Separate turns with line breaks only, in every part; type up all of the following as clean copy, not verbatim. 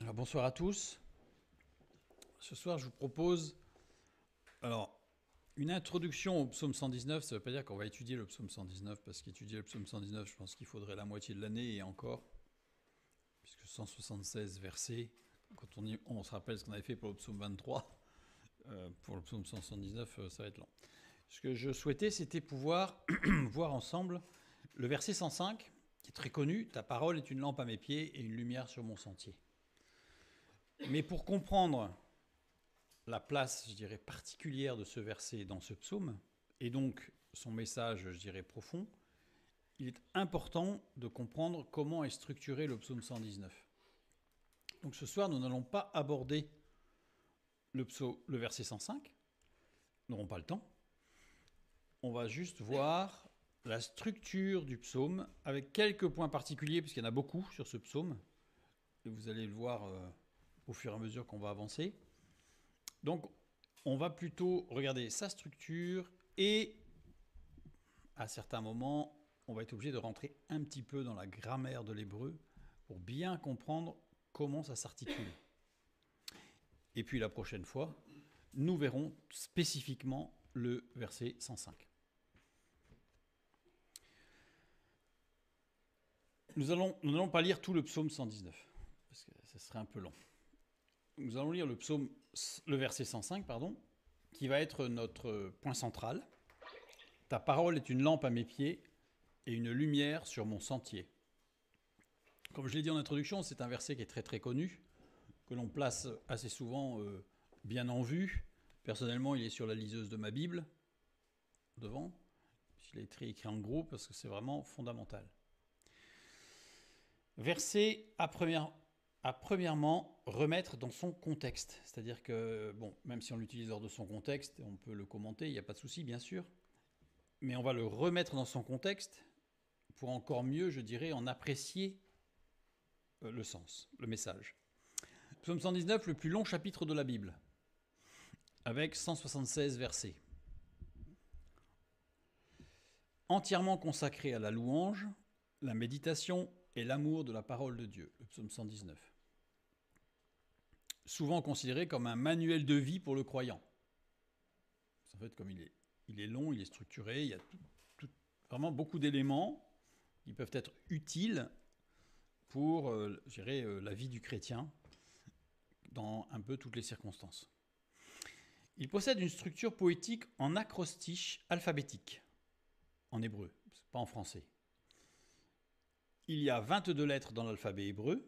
Alors, bonsoir à tous. Ce soir, je vous propose une introduction au psaume 119. Ça ne veut pas dire qu'on va étudier le psaume 119, parce qu'étudier le psaume 119, je pense qu'il faudrait la moitié de l'année et encore, puisque 176 versets. Quand on se rappelle ce qu'on avait fait pour le psaume 23, pour le psaume 179, ça va être long. Ce que je souhaitais, c'était pouvoir voir ensemble le verset 105, qui est très connu. « Ta parole est une lampe à mes pieds et une lumière sur mon sentier ». Mais pour comprendre la place, je dirais, particulière de ce verset dans ce psaume, et donc son message, je dirais, profond, il est important de comprendre comment est structuré le psaume 119. Donc ce soir, nous n'allons pas aborder le verset 105, nous n'aurons pas le temps. On va juste voir la structure du psaume, avec quelques points particuliers, puisqu'il y en a beaucoup sur ce psaume, et vous allez le voir au fur et à mesure qu'on va avancer. Donc, on va plutôt regarder sa structure et, à certains moments, on va être obligé de rentrer un petit peu dans la grammaire de l'hébreu pour bien comprendre comment ça s'articule. Et puis, la prochaine fois, nous verrons spécifiquement le verset 105. Nous n'allons pas lire tout le psaume 119, parce que ça serait un peu long. Nous allons lire le verset 105, qui va être notre point central. « Ta parole est une lampe à mes pieds et une lumière sur mon sentier ». Comme je l'ai dit en introduction, c'est un verset qui est très très connu, que l'on place assez souvent bien en vue. Personnellement, il est sur la liseuse de ma Bible, devant. Je l'ai écrit en gros parce que c'est vraiment fondamental. Verset à premièrement remettre dans son contexte. C'est-à-dire que, même si on l'utilise hors de son contexte, on peut le commenter, il n'y a pas de souci, bien sûr. Mais on va le remettre dans son contexte pour encore mieux, je dirais, en apprécier le sens, le message. Psaume 119, le plus long chapitre de la Bible, avec 176 versets. Entièrement consacré à la louange, la méditation et l'amour de la parole de Dieu, le psaume 119. Souvent considéré comme un manuel de vie pour le croyant. En fait, comme il est long, il est structuré, il y a vraiment beaucoup d'éléments qui peuvent être utiles pour la vie du chrétien dans un peu toutes les circonstances. Il possède une structure poétique en acrostiche alphabétique, en hébreu, pas en français. Il y a 22 lettres dans l'alphabet hébreu.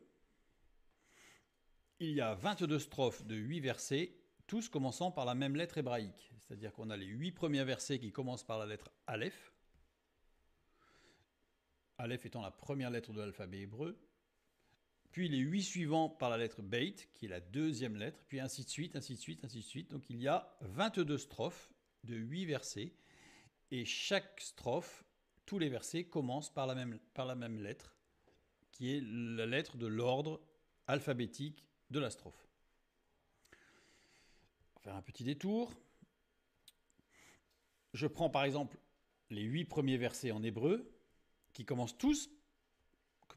Il y a 22 strophes de 8 versets, tous commençant par la même lettre hébraïque. C'est-à-dire qu'on a les 8 premiers versets qui commencent par la lettre Aleph. Aleph étant la première lettre de l'alphabet hébreu. Puis les 8 suivants par la lettre Beit, qui est la deuxième lettre, puis ainsi de suite, ainsi de suite, ainsi de suite. Donc il y a 22 strophes de 8 versets, et chaque strophe, tous les versets commencent par la même lettre, qui est la lettre de l'ordre alphabétique de la strophe. On va faire un petit détour. Je prends par exemple les 8 premiers versets en hébreu, qui commencent tous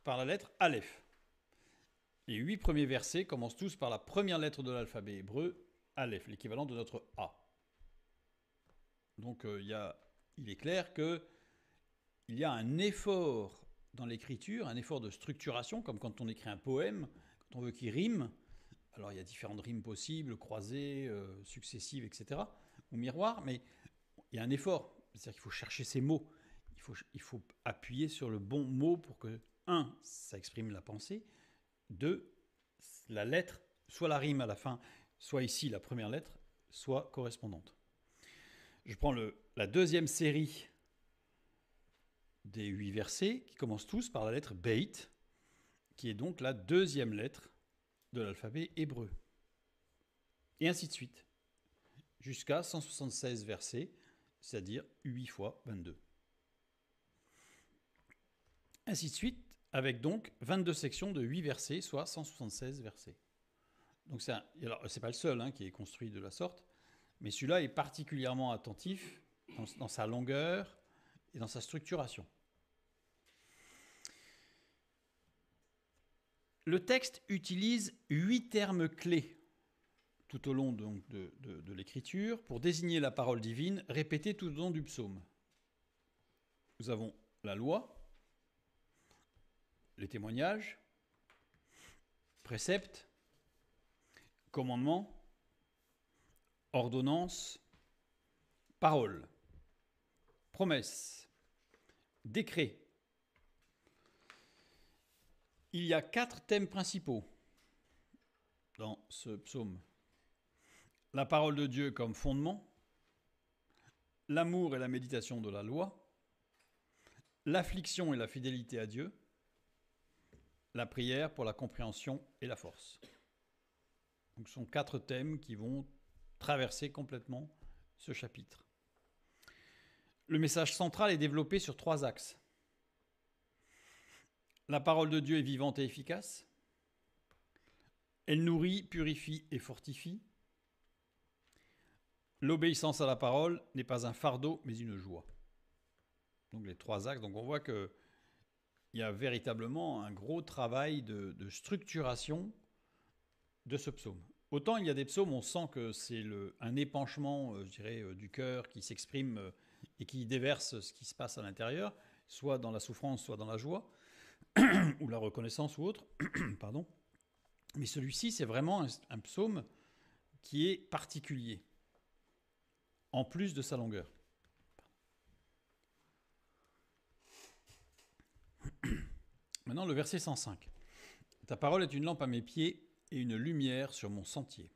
par la lettre Aleph. Les 8 premiers versets commencent tous par la première lettre de l'alphabet hébreu, Aleph, l'équivalent de notre A. Donc il est clair qu'il y a un effort dans l'écriture, un effort de structuration, comme quand on écrit un poème, quand on veut qu'il rime. Alors il y a différentes rimes possibles, croisées, successives, etc., ou miroir, mais il y a un effort. C'est-à-dire qu'il faut chercher ces mots. Il faut appuyer sur le bon mot pour que, 1, ça exprime la pensée, 2, la lettre, soit la rime à la fin, soit ici la première lettre, soit correspondante. Je prends la deuxième série des 8 versets qui commencent tous par la lettre Beit, qui est donc la deuxième lettre de l'alphabet hébreu. Et ainsi de suite, jusqu'à 176 versets, c'est-à-dire 8 fois 22. Ainsi de suite, avec donc 22 sections de 8 versets, soit 176 versets. Donc c'est pas le seul qui est construit de la sorte, mais celui-là est particulièrement attentif dans sa longueur et dans sa structuration. Le texte utilise 8 termes clés tout au long donc, de l'écriture pour désigner la parole divine répétée tout au long du psaume. Nous avons la loi, les témoignages, préceptes, commandements, ordonnances, paroles, promesses, décrets. Il y a 4 thèmes principaux dans ce psaume. La parole de Dieu comme fondement, l'amour et la méditation de la loi, l'affliction et la fidélité à Dieu, la prière pour la compréhension et la force. Donc, ce sont 4 thèmes qui vont traverser complètement ce chapitre. Le message central est développé sur 3 axes. La parole de Dieu est vivante et efficace. Elle nourrit, purifie et fortifie. L'obéissance à la parole n'est pas un fardeau, mais une joie. Donc les 3 axes. Donc on voit qu'il y a véritablement un gros travail de structuration de ce psaume. Autant il y a des psaumes, on sent que c'est un épanchement, je dirais, du cœur qui s'exprime et qui déverse ce qui se passe à l'intérieur, soit dans la souffrance, soit dans la joie, ou la reconnaissance ou autre. Pardon. Mais celui-ci, c'est vraiment un psaume qui est particulier, en plus de sa longueur. Maintenant, le verset 105. Ta parole est une lampe à mes pieds et une lumière sur mon sentier.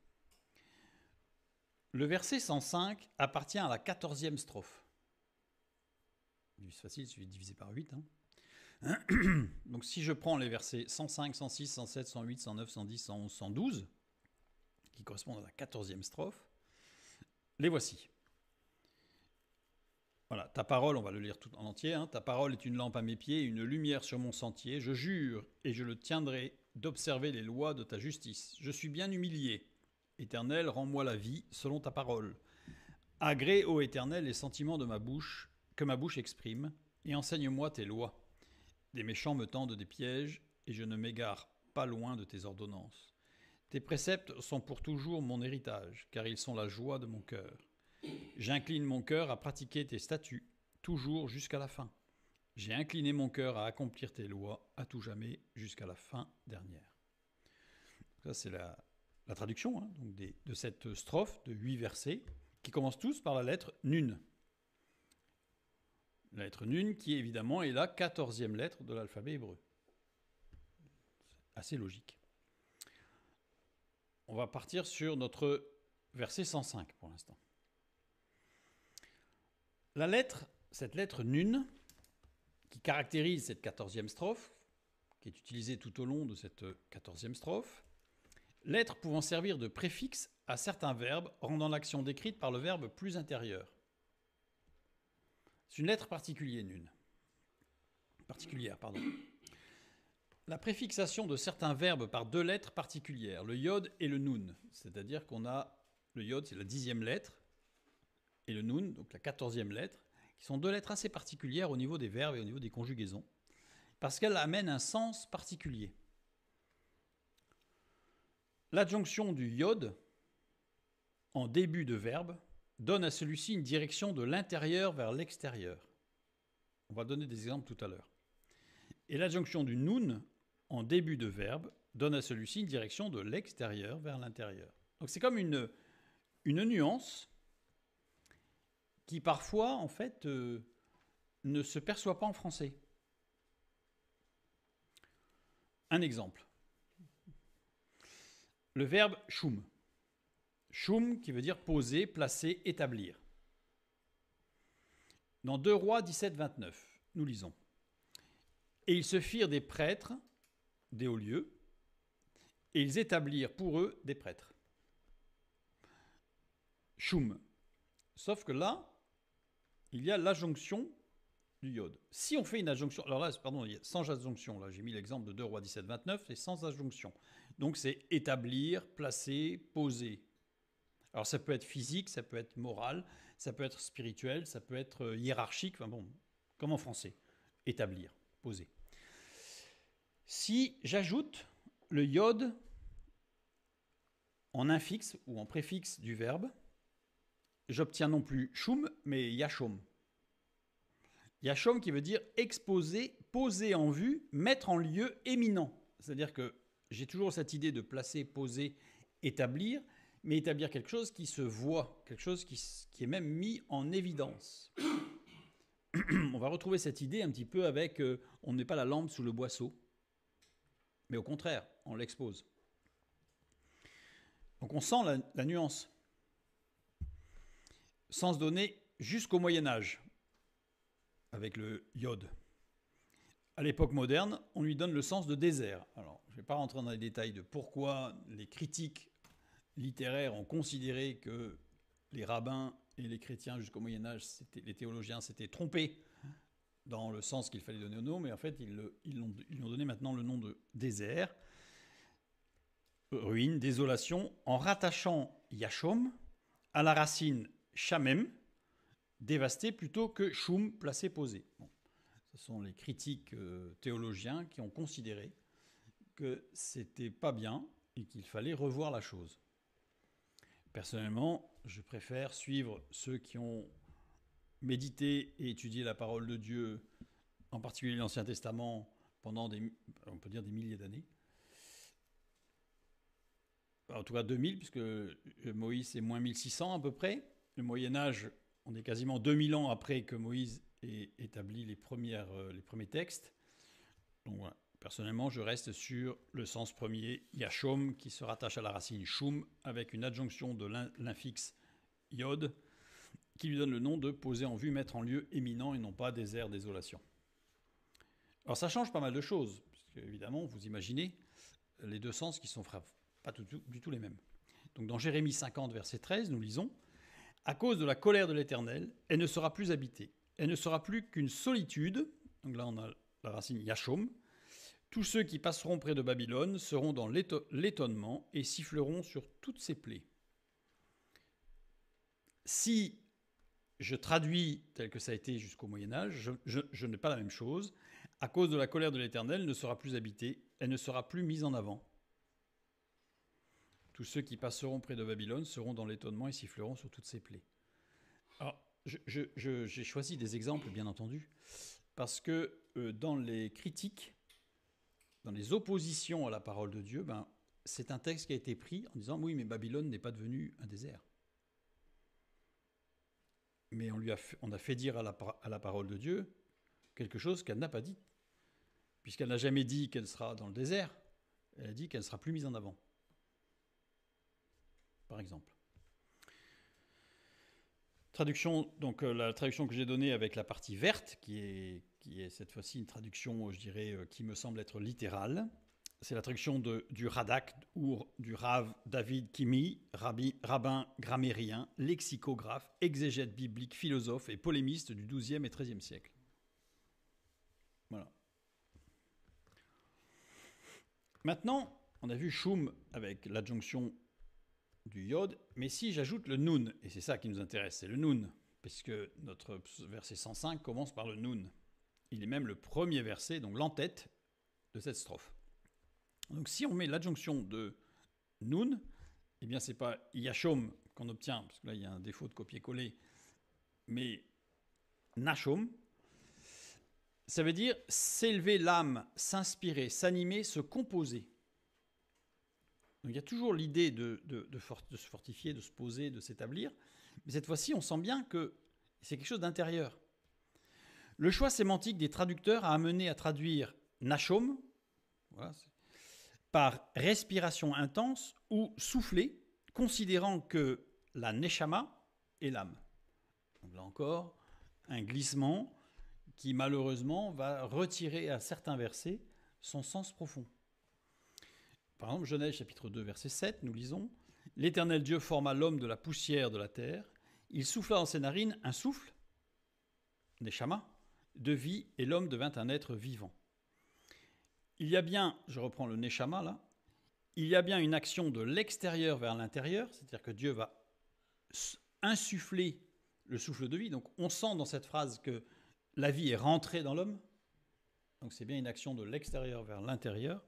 Le verset 105 appartient à la 14e strophe. C'est facile, il suffit de diviser par 8. Donc si je prends les versets 105, 106, 107, 108, 109, 110, 111, 112, qui correspondent à la 14e strophe, les voici. Voilà, ta parole, on va le lire tout en entier, ta parole est une lampe à mes pieds, une lumière sur mon sentier. Je jure et je le tiendrai d'observer les lois de ta justice. Je suis bien humilié. Éternel, rends-moi la vie selon ta parole. Agrée, ô Éternel, les sentiments de ma bouche, que ma bouche exprime, et enseigne-moi tes lois. Des méchants me tendent des pièges, et je ne m'égare pas loin de tes ordonnances. Tes préceptes sont pour toujours mon héritage, car ils sont la joie de mon cœur. J'incline mon cœur à pratiquer tes statuts, toujours jusqu'à la fin. J'ai incliné mon cœur à accomplir tes lois, à tout jamais, jusqu'à la fin dernière. Ça, c'est la traduction donc de cette strophe de 8 versets, qui commencent tous par la lettre Nun. La lettre Nun, qui évidemment est la 14e lettre de l'alphabet hébreu. C'est assez logique. On va partir sur notre verset 105 pour l'instant. Cette lettre Nun, qui caractérise cette 14e strophe, qui est utilisée tout au long de cette 14e strophe, lettre pouvant servir de préfixe à certains verbes, rendant l'action décrite par le verbe plus intérieur. C'est une lettre particulière, pardon. La préfixation de certains verbes par 2 lettres particulières, le yod et le nun. C'est-à-dire qu'on a le yod, c'est la 10e lettre, et le nun, donc la 14e lettre, qui sont 2 lettres assez particulières au niveau des verbes et au niveau des conjugaisons, parce qu'elles amènent un sens particulier. L'adjonction du yod en début de verbe donne à celui-ci une direction de l'intérieur vers l'extérieur. On va donner des exemples tout à l'heure. Et l'adjonction du nun en début de verbe donne à celui-ci une direction de l'extérieur vers l'intérieur. Donc c'est comme une nuance qui parfois, en fait, ne se perçoit pas en français. Un exemple. Le verbe shum. Shum qui veut dire poser, placer, établir. Dans 2 Rois 17, 29, nous lisons. Et ils se firent des prêtres, des hauts lieux, et ils établirent pour eux des prêtres. Shum. Sauf que là, il y a l'adjonction du yod. Si on fait une adjonction, alors là, pardon, sans adjonction, là j'ai mis l'exemple de 2 Rois 17, 29, c'est sans adjonction. Donc c'est établir, placer, poser. Alors ça peut être physique, ça peut être moral, ça peut être spirituel, ça peut être hiérarchique, enfin bon, comme en français. Établir, poser. Si j'ajoute le yod en infix ou en préfixe du verbe, j'obtiens non plus shum, mais yashom. Yashom qui veut dire exposer, poser en vue, mettre en lieu éminent. C'est-à-dire que j'ai toujours cette idée de placer, poser, établir, mais établir quelque chose qui se voit, quelque chose qui est même mis en évidence. On va retrouver cette idée un petit peu avec on ne met pas la lampe sous le boisseau, mais au contraire, on l'expose. Donc on sent la nuance. Sens donné jusqu'au Moyen-Âge, avec le yod. À l'époque moderne, on lui donne le sens de désert. Alors, je ne vais pas rentrer dans les détails de pourquoi les critiques littéraires ont considéré que les rabbins et les chrétiens jusqu'au Moyen-Âge, les théologiens s'étaient trompés dans le sens qu'il fallait donner au nom, mais en fait, ils ont donné maintenant le nom de désert, ruine, désolation, en rattachant Yashom à la racine Shamem, dévasté, plutôt que Shum, placé, posé. Bon. Ce sont les critiques théologiens qui ont considéré que c'était pas bien et qu'il fallait revoir la chose. Personnellement, je préfère suivre ceux qui ont médité et étudié la parole de Dieu, en particulier l'Ancien Testament, pendant on peut dire des milliers d'années. En tout cas 2000, puisque Moïse c'est moins 1600 à peu près. Le Moyen-Âge, on est quasiment 2000 ans après que Moïse ait établi les premiers textes. Donc voilà. Personnellement, je reste sur le sens premier, Yashom, qui se rattache à la racine Shum, avec une adjonction de l'infixe Yod, qui lui donne le nom de poser en vue, mettre en lieu éminent, et non pas désert, désolation. Alors ça change pas mal de choses, puisque évidemment, vous imaginez les deux sens qui sont pas du tout les mêmes. Donc dans Jérémie 50, verset 13, nous lisons « À cause de la colère de l'Éternel, elle ne sera plus habitée. Elle ne sera plus qu'une solitude. » Donc là, on a la racine Yashom. « Tous ceux qui passeront près de Babylone seront dans l'étonnement et siffleront sur toutes ses plaies. » Si je traduis tel que ça a été jusqu'au Moyen-Âge, je n'ai pas la même chose. « À cause de la colère de l'Éternel, elle ne sera plus habitée. Elle ne sera plus mise en avant. » Tous ceux qui passeront près de Babylone seront dans l'étonnement et siffleront sur toutes ses plaies. Alors, j'ai choisi des exemples, bien entendu, parce que dans les critiques, dans les oppositions à la parole de Dieu, c'est un texte qui a été pris en disant « Oui, mais Babylone n'est pas devenue un désert. » Mais on a fait dire à la parole de Dieu quelque chose qu'elle n'a pas dit, puisqu'elle n'a jamais dit qu'elle sera dans le désert, elle a dit qu'elle ne sera plus mise en avant. Par exemple. Traduction, donc la traduction que j'ai donnée avec la partie verte, qui est cette fois-ci une traduction, je dirais, qui me semble être littérale. C'est la traduction du Radak ou du Rav David Kimi, rabbin grammairien, lexicographe, exégète biblique, philosophe et polémiste du XIIe et XIIIe siècle. Voilà. Maintenant, on a vu Shum avec l'adjonction du yod, mais si j'ajoute le nun, et c'est ça qui nous intéresse, c'est le nun, puisque notre verset 105 commence par le nun. Il est même le premier verset, donc l'entête de cette strophe. Donc si on met l'adjonction de nun, eh bien c'est pas yashom qu'on obtient, parce que là il y a un défaut de copier-coller, mais nashom. Ça veut dire s'élever l'âme, s'inspirer, s'animer, se composer. Donc il y a toujours l'idée de se fortifier, de se poser, de s'établir. Mais cette fois-ci, on sent bien que c'est quelque chose d'intérieur. Le choix sémantique des traducteurs a amené à traduire nashom, voilà, par respiration intense ou souffler, considérant que la neshama est l'âme. Donc là encore, un glissement qui malheureusement va retirer à certains versets son sens profond. Par exemple, Genèse chapitre 2, verset 7, nous lisons « L'Éternel Dieu forma l'homme de la poussière de la terre. Il souffla dans ses narines un souffle, neshama, de vie, et l'homme devint un être vivant. » Il y a bien, je reprends le neshama là, il y a bien une action de l'extérieur vers l'intérieur, c'est-à-dire que Dieu va insuffler le souffle de vie. Donc on sent dans cette phrase que la vie est rentrée dans l'homme. Donc c'est bien une action de l'extérieur vers l'intérieur,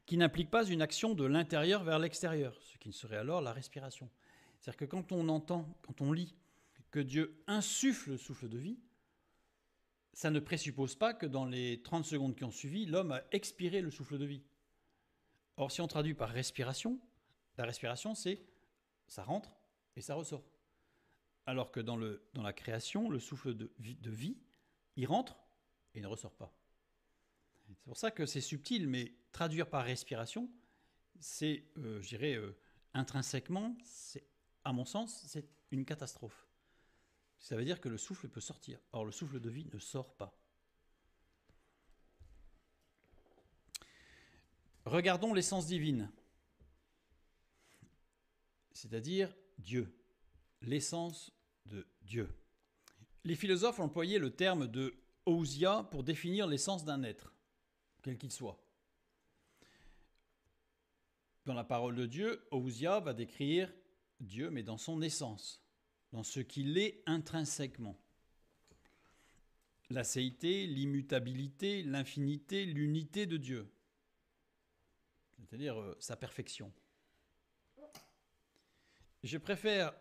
qui n'implique pas une action de l'intérieur vers l'extérieur, ce qui ne serait alors la respiration. C'est-à-dire que quand on lit que Dieu insuffle le souffle de vie, ça ne présuppose pas que dans les 30 secondes qui ont suivi, l'homme a expiré le souffle de vie. Or, si on traduit par respiration, la respiration, c'est ça rentre et ça ressort. Alors que dans la création, le souffle de vie, il rentre et ne ressort pas. C'est pour ça que c'est subtil, mais traduire par respiration, c'est, je dirais, intrinsèquement, à mon sens, c'est une catastrophe. Ça veut dire que le souffle peut sortir. Or, le souffle de vie ne sort pas. Regardons l'essence divine, c'est-à-dire Dieu, l'essence de Dieu. Les philosophes ont employé le terme de ousia pour définir l'essence d'un être, quel qu'il soit. Dans la parole de Dieu, ousia va décrire Dieu, mais dans son essence, dans ce qu'il est intrinsèquement. L'acéité, l'immutabilité, l'infinité, l'unité de Dieu, c'est-à-dire sa perfection. Je préfère,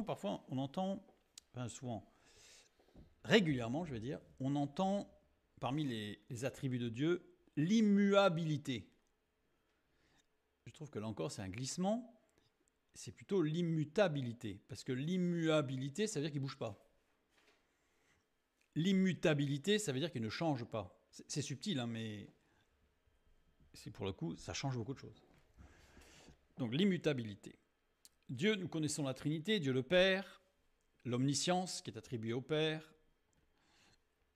parfois, on entend, régulièrement, je vais dire, on entend parmi les attributs de Dieu l'immuabilité. Je trouve que là encore, c'est un glissement. C'est plutôt l'immutabilité. Parce que l'immuabilité, ça veut dire qu'il ne bouge pas. L'immutabilité, ça veut dire qu'il ne change pas. C'est subtil, hein, mais pour le coup, ça change beaucoup de choses. Donc l'immutabilité. Dieu, nous connaissons la Trinité, Dieu le Père, l'omniscience qui est attribuée au Père,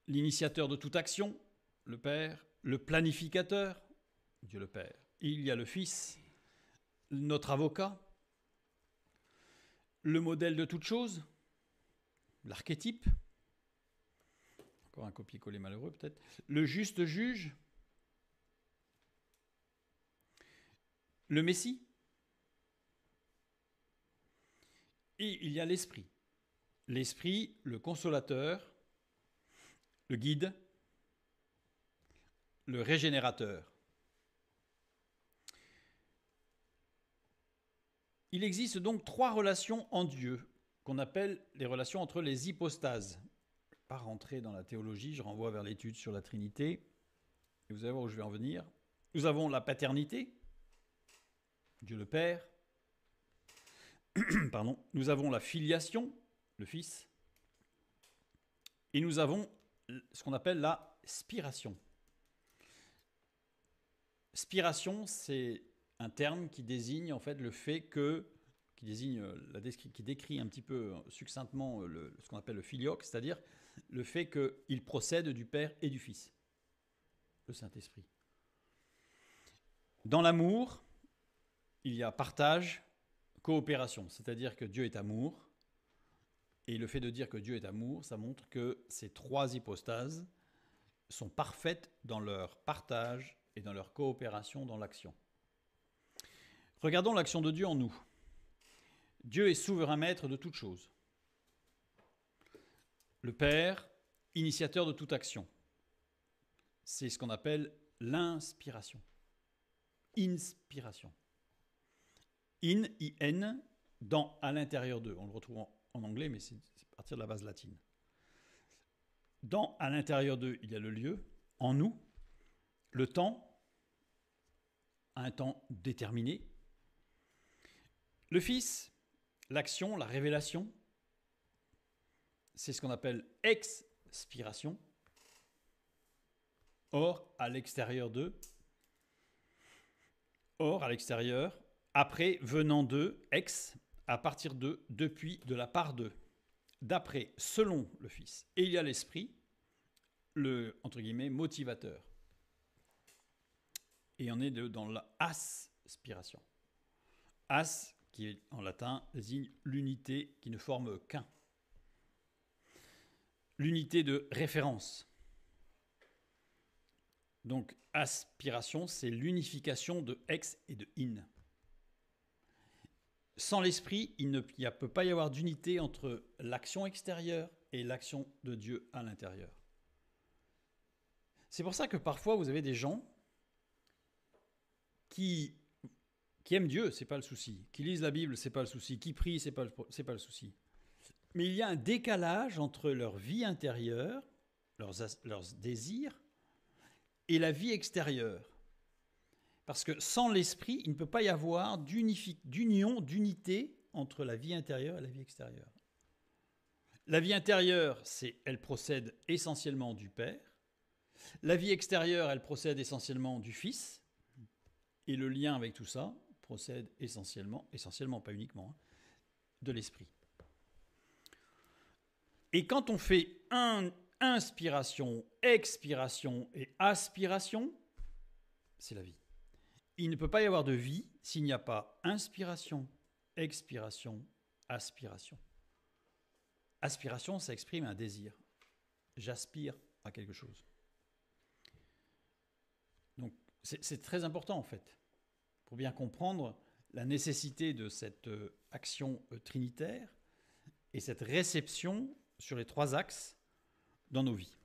l'initiateur de toute action, le Père, le planificateur, Dieu le Père. Il y a le Fils, notre avocat, le modèle de toute chose, l'archétype, encore un copier-coller malheureux peut-être, le juste juge, le Messie, et il y a l'Esprit. L'Esprit, le consolateur, le guide, le régénérateur. Il existe donc 3 relations en Dieu, qu'on appelle les relations entre les hypostases. Je ne vais pas rentrer dans la théologie, je renvoie vers l'étude sur la Trinité, et vous allez voir où je vais en venir. Nous avons la paternité, Dieu le Père. Pardon. Nous avons la filiation, le Fils. Et nous avons ce qu'on appelle la spiration. Spiration, c'est un terme qui désigne en fait le fait qui décrit un petit peu succinctement ce qu'on appelle le filioque, c'est-à-dire le fait qu'il procède du Père et du Fils, le Saint-Esprit. Dans l'amour, il y a partage, coopération, c'est-à-dire que Dieu est amour, et le fait de dire que Dieu est amour, ça montre que ces 3 hypostases sont parfaites dans leur partage et dans leur coopération dans l'action. Regardons l'action de Dieu en nous. Dieu est souverain maître de toutes choses. Le Père, initiateur de toute action. C'est ce qu'on appelle l'inspiration. Inspiration. In, dans, à l'intérieur d'eux. On le retrouve en anglais, mais c'est à partir de la base latine. Dans, à l'intérieur d'eux, il y a le lieu. En nous, le temps, à un temps déterminé. Le Fils, l'action, la révélation, c'est ce qu'on appelle expiration. Or, à l'extérieur d'eux, après, venant d'eux, à partir d'eux, depuis, de la part d'eux, d'après, selon le Fils. Et il y a l'Esprit, le, entre guillemets, motivateur. Et on est dans la aspiration. As, qui est en latin, désigne l'unité qui ne forme qu'un. L'unité de référence. Donc, aspiration, c'est l'unification de ex et de in. Sans l'esprit, il ne peut pas y avoir d'unité entre l'action extérieure et l'action de Dieu à l'intérieur. C'est pour ça que parfois, vous avez des gens qui aiment Dieu, c'est pas le souci. Qui lisent la Bible, c'est pas le souci. Qui prient, c'est pas le souci. Mais il y a un décalage entre leur vie intérieure, leurs désirs, et la vie extérieure. Parce que sans l'esprit, il ne peut pas y avoir d'union, d'unité entre la vie intérieure et la vie extérieure. La vie intérieure, elle procède essentiellement du Père. La vie extérieure, elle procède essentiellement du Fils. Et le lien avec tout ça procède essentiellement, pas uniquement, de l'Esprit. Et quand on fait inspiration, expiration et aspiration, c'est la vie. Il ne peut pas y avoir de vie s'il n'y a pas inspiration, expiration, aspiration. Aspiration, ça exprime un désir. J'aspire à quelque chose. Donc, c'est très important, en fait, pour bien comprendre la nécessité de cette action trinitaire et cette réception sur les 3 axes dans nos vies.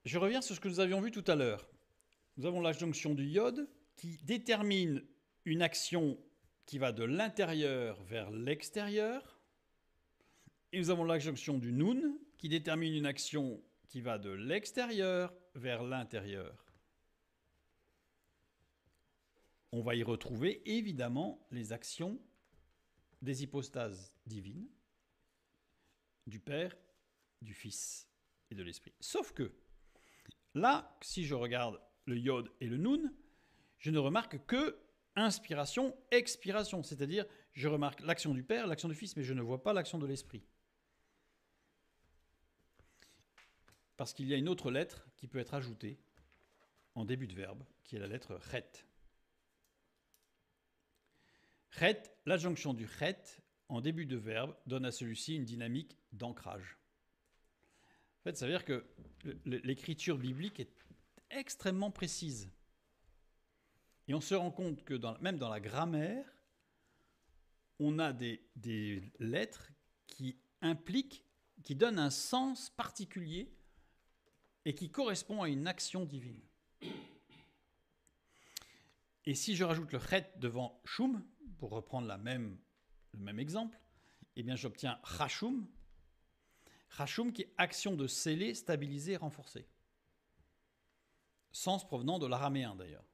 Je reviens sur ce que nous avions vu tout à l'heure. Nous avons la jonction du iode qui détermine une action qui va de l'intérieur vers l'extérieur. Et nous avons la jonction du nun qui détermine une action qui va de l'extérieur vers l'intérieur. On va y retrouver évidemment les actions des hypostases divines, du Père, du Fils et de l'Esprit. Sauf que, là, si je regarde le iode et le nun, je ne remarque que inspiration, expiration, c'est-à-dire je remarque l'action du Père, l'action du Fils, mais je ne vois pas l'action de l'Esprit. Parce qu'il y a une autre lettre qui peut être ajoutée en début de verbe, qui est la lettre chet. Chet, l'adjonction du chet en début de verbe donne à celui-ci une dynamique d'ancrage. En fait, ça veut dire que l'écriture biblique est extrêmement précise. Et on se rend compte que même dans la grammaire, on a des lettres qui impliquent, qui donnent un sens particulier et qui correspond à une action divine. Et si je rajoute le chet devant shum, pour reprendre le même exemple, eh bien j'obtiens chashum. Chashum qui est action de sceller, stabiliser, renforcer. Sens provenant de l'araméen d'ailleurs.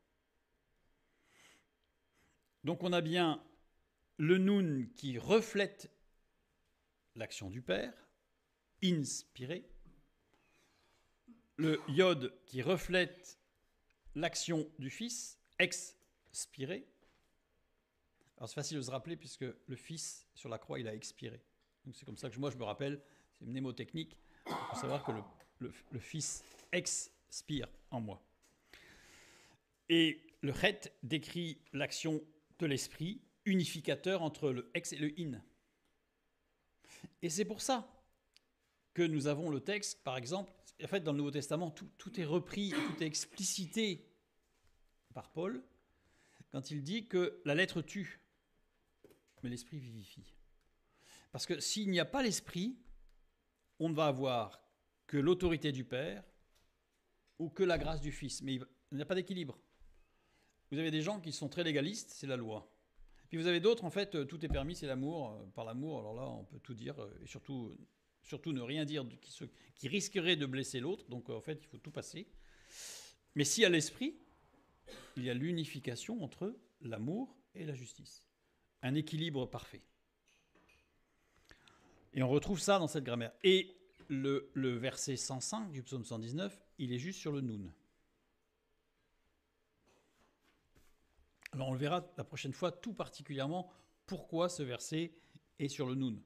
Donc on a bien le nun qui reflète l'action du Père, inspirer. Le yod qui reflète l'action du Fils, expirer. Alors c'est facile de se rappeler puisque le Fils, sur la croix, il a expiré. Donc c'est comme ça que moi je me rappelle, c'est mnémotechnique, pour savoir que le Fils expire en moi. Et le chet décrit l'action de l'Esprit, unificateur entre le ex et le in. Et c'est pour ça que nous avons le texte, par exemple, en fait dans le Nouveau Testament, tout est repris, tout est explicité par Paul, quand il dit que la lettre tue, mais l'esprit vivifie. Parce que s'il n'y a pas l'esprit, on ne va avoir que l'autorité du Père ou que la grâce du Fils. Mais il n'y a pas d'équilibre. Vous avez des gens qui sont très légalistes, c'est la loi. Puis vous avez d'autres, en fait, tout est permis, c'est l'amour. Par l'amour, alors là, on peut tout dire, et surtout ne rien dire qui risquerait de blesser l'autre. Donc en fait, il faut tout passer. Mais s'il y a l'esprit, il y a l'unification entre l'amour et la justice. Un équilibre parfait. Et on retrouve ça dans cette grammaire. Et le verset 105 du psaume 119, il est juste sur le nun. Alors on le verra la prochaine fois, tout particulièrement, pourquoi ce verset est sur le nun.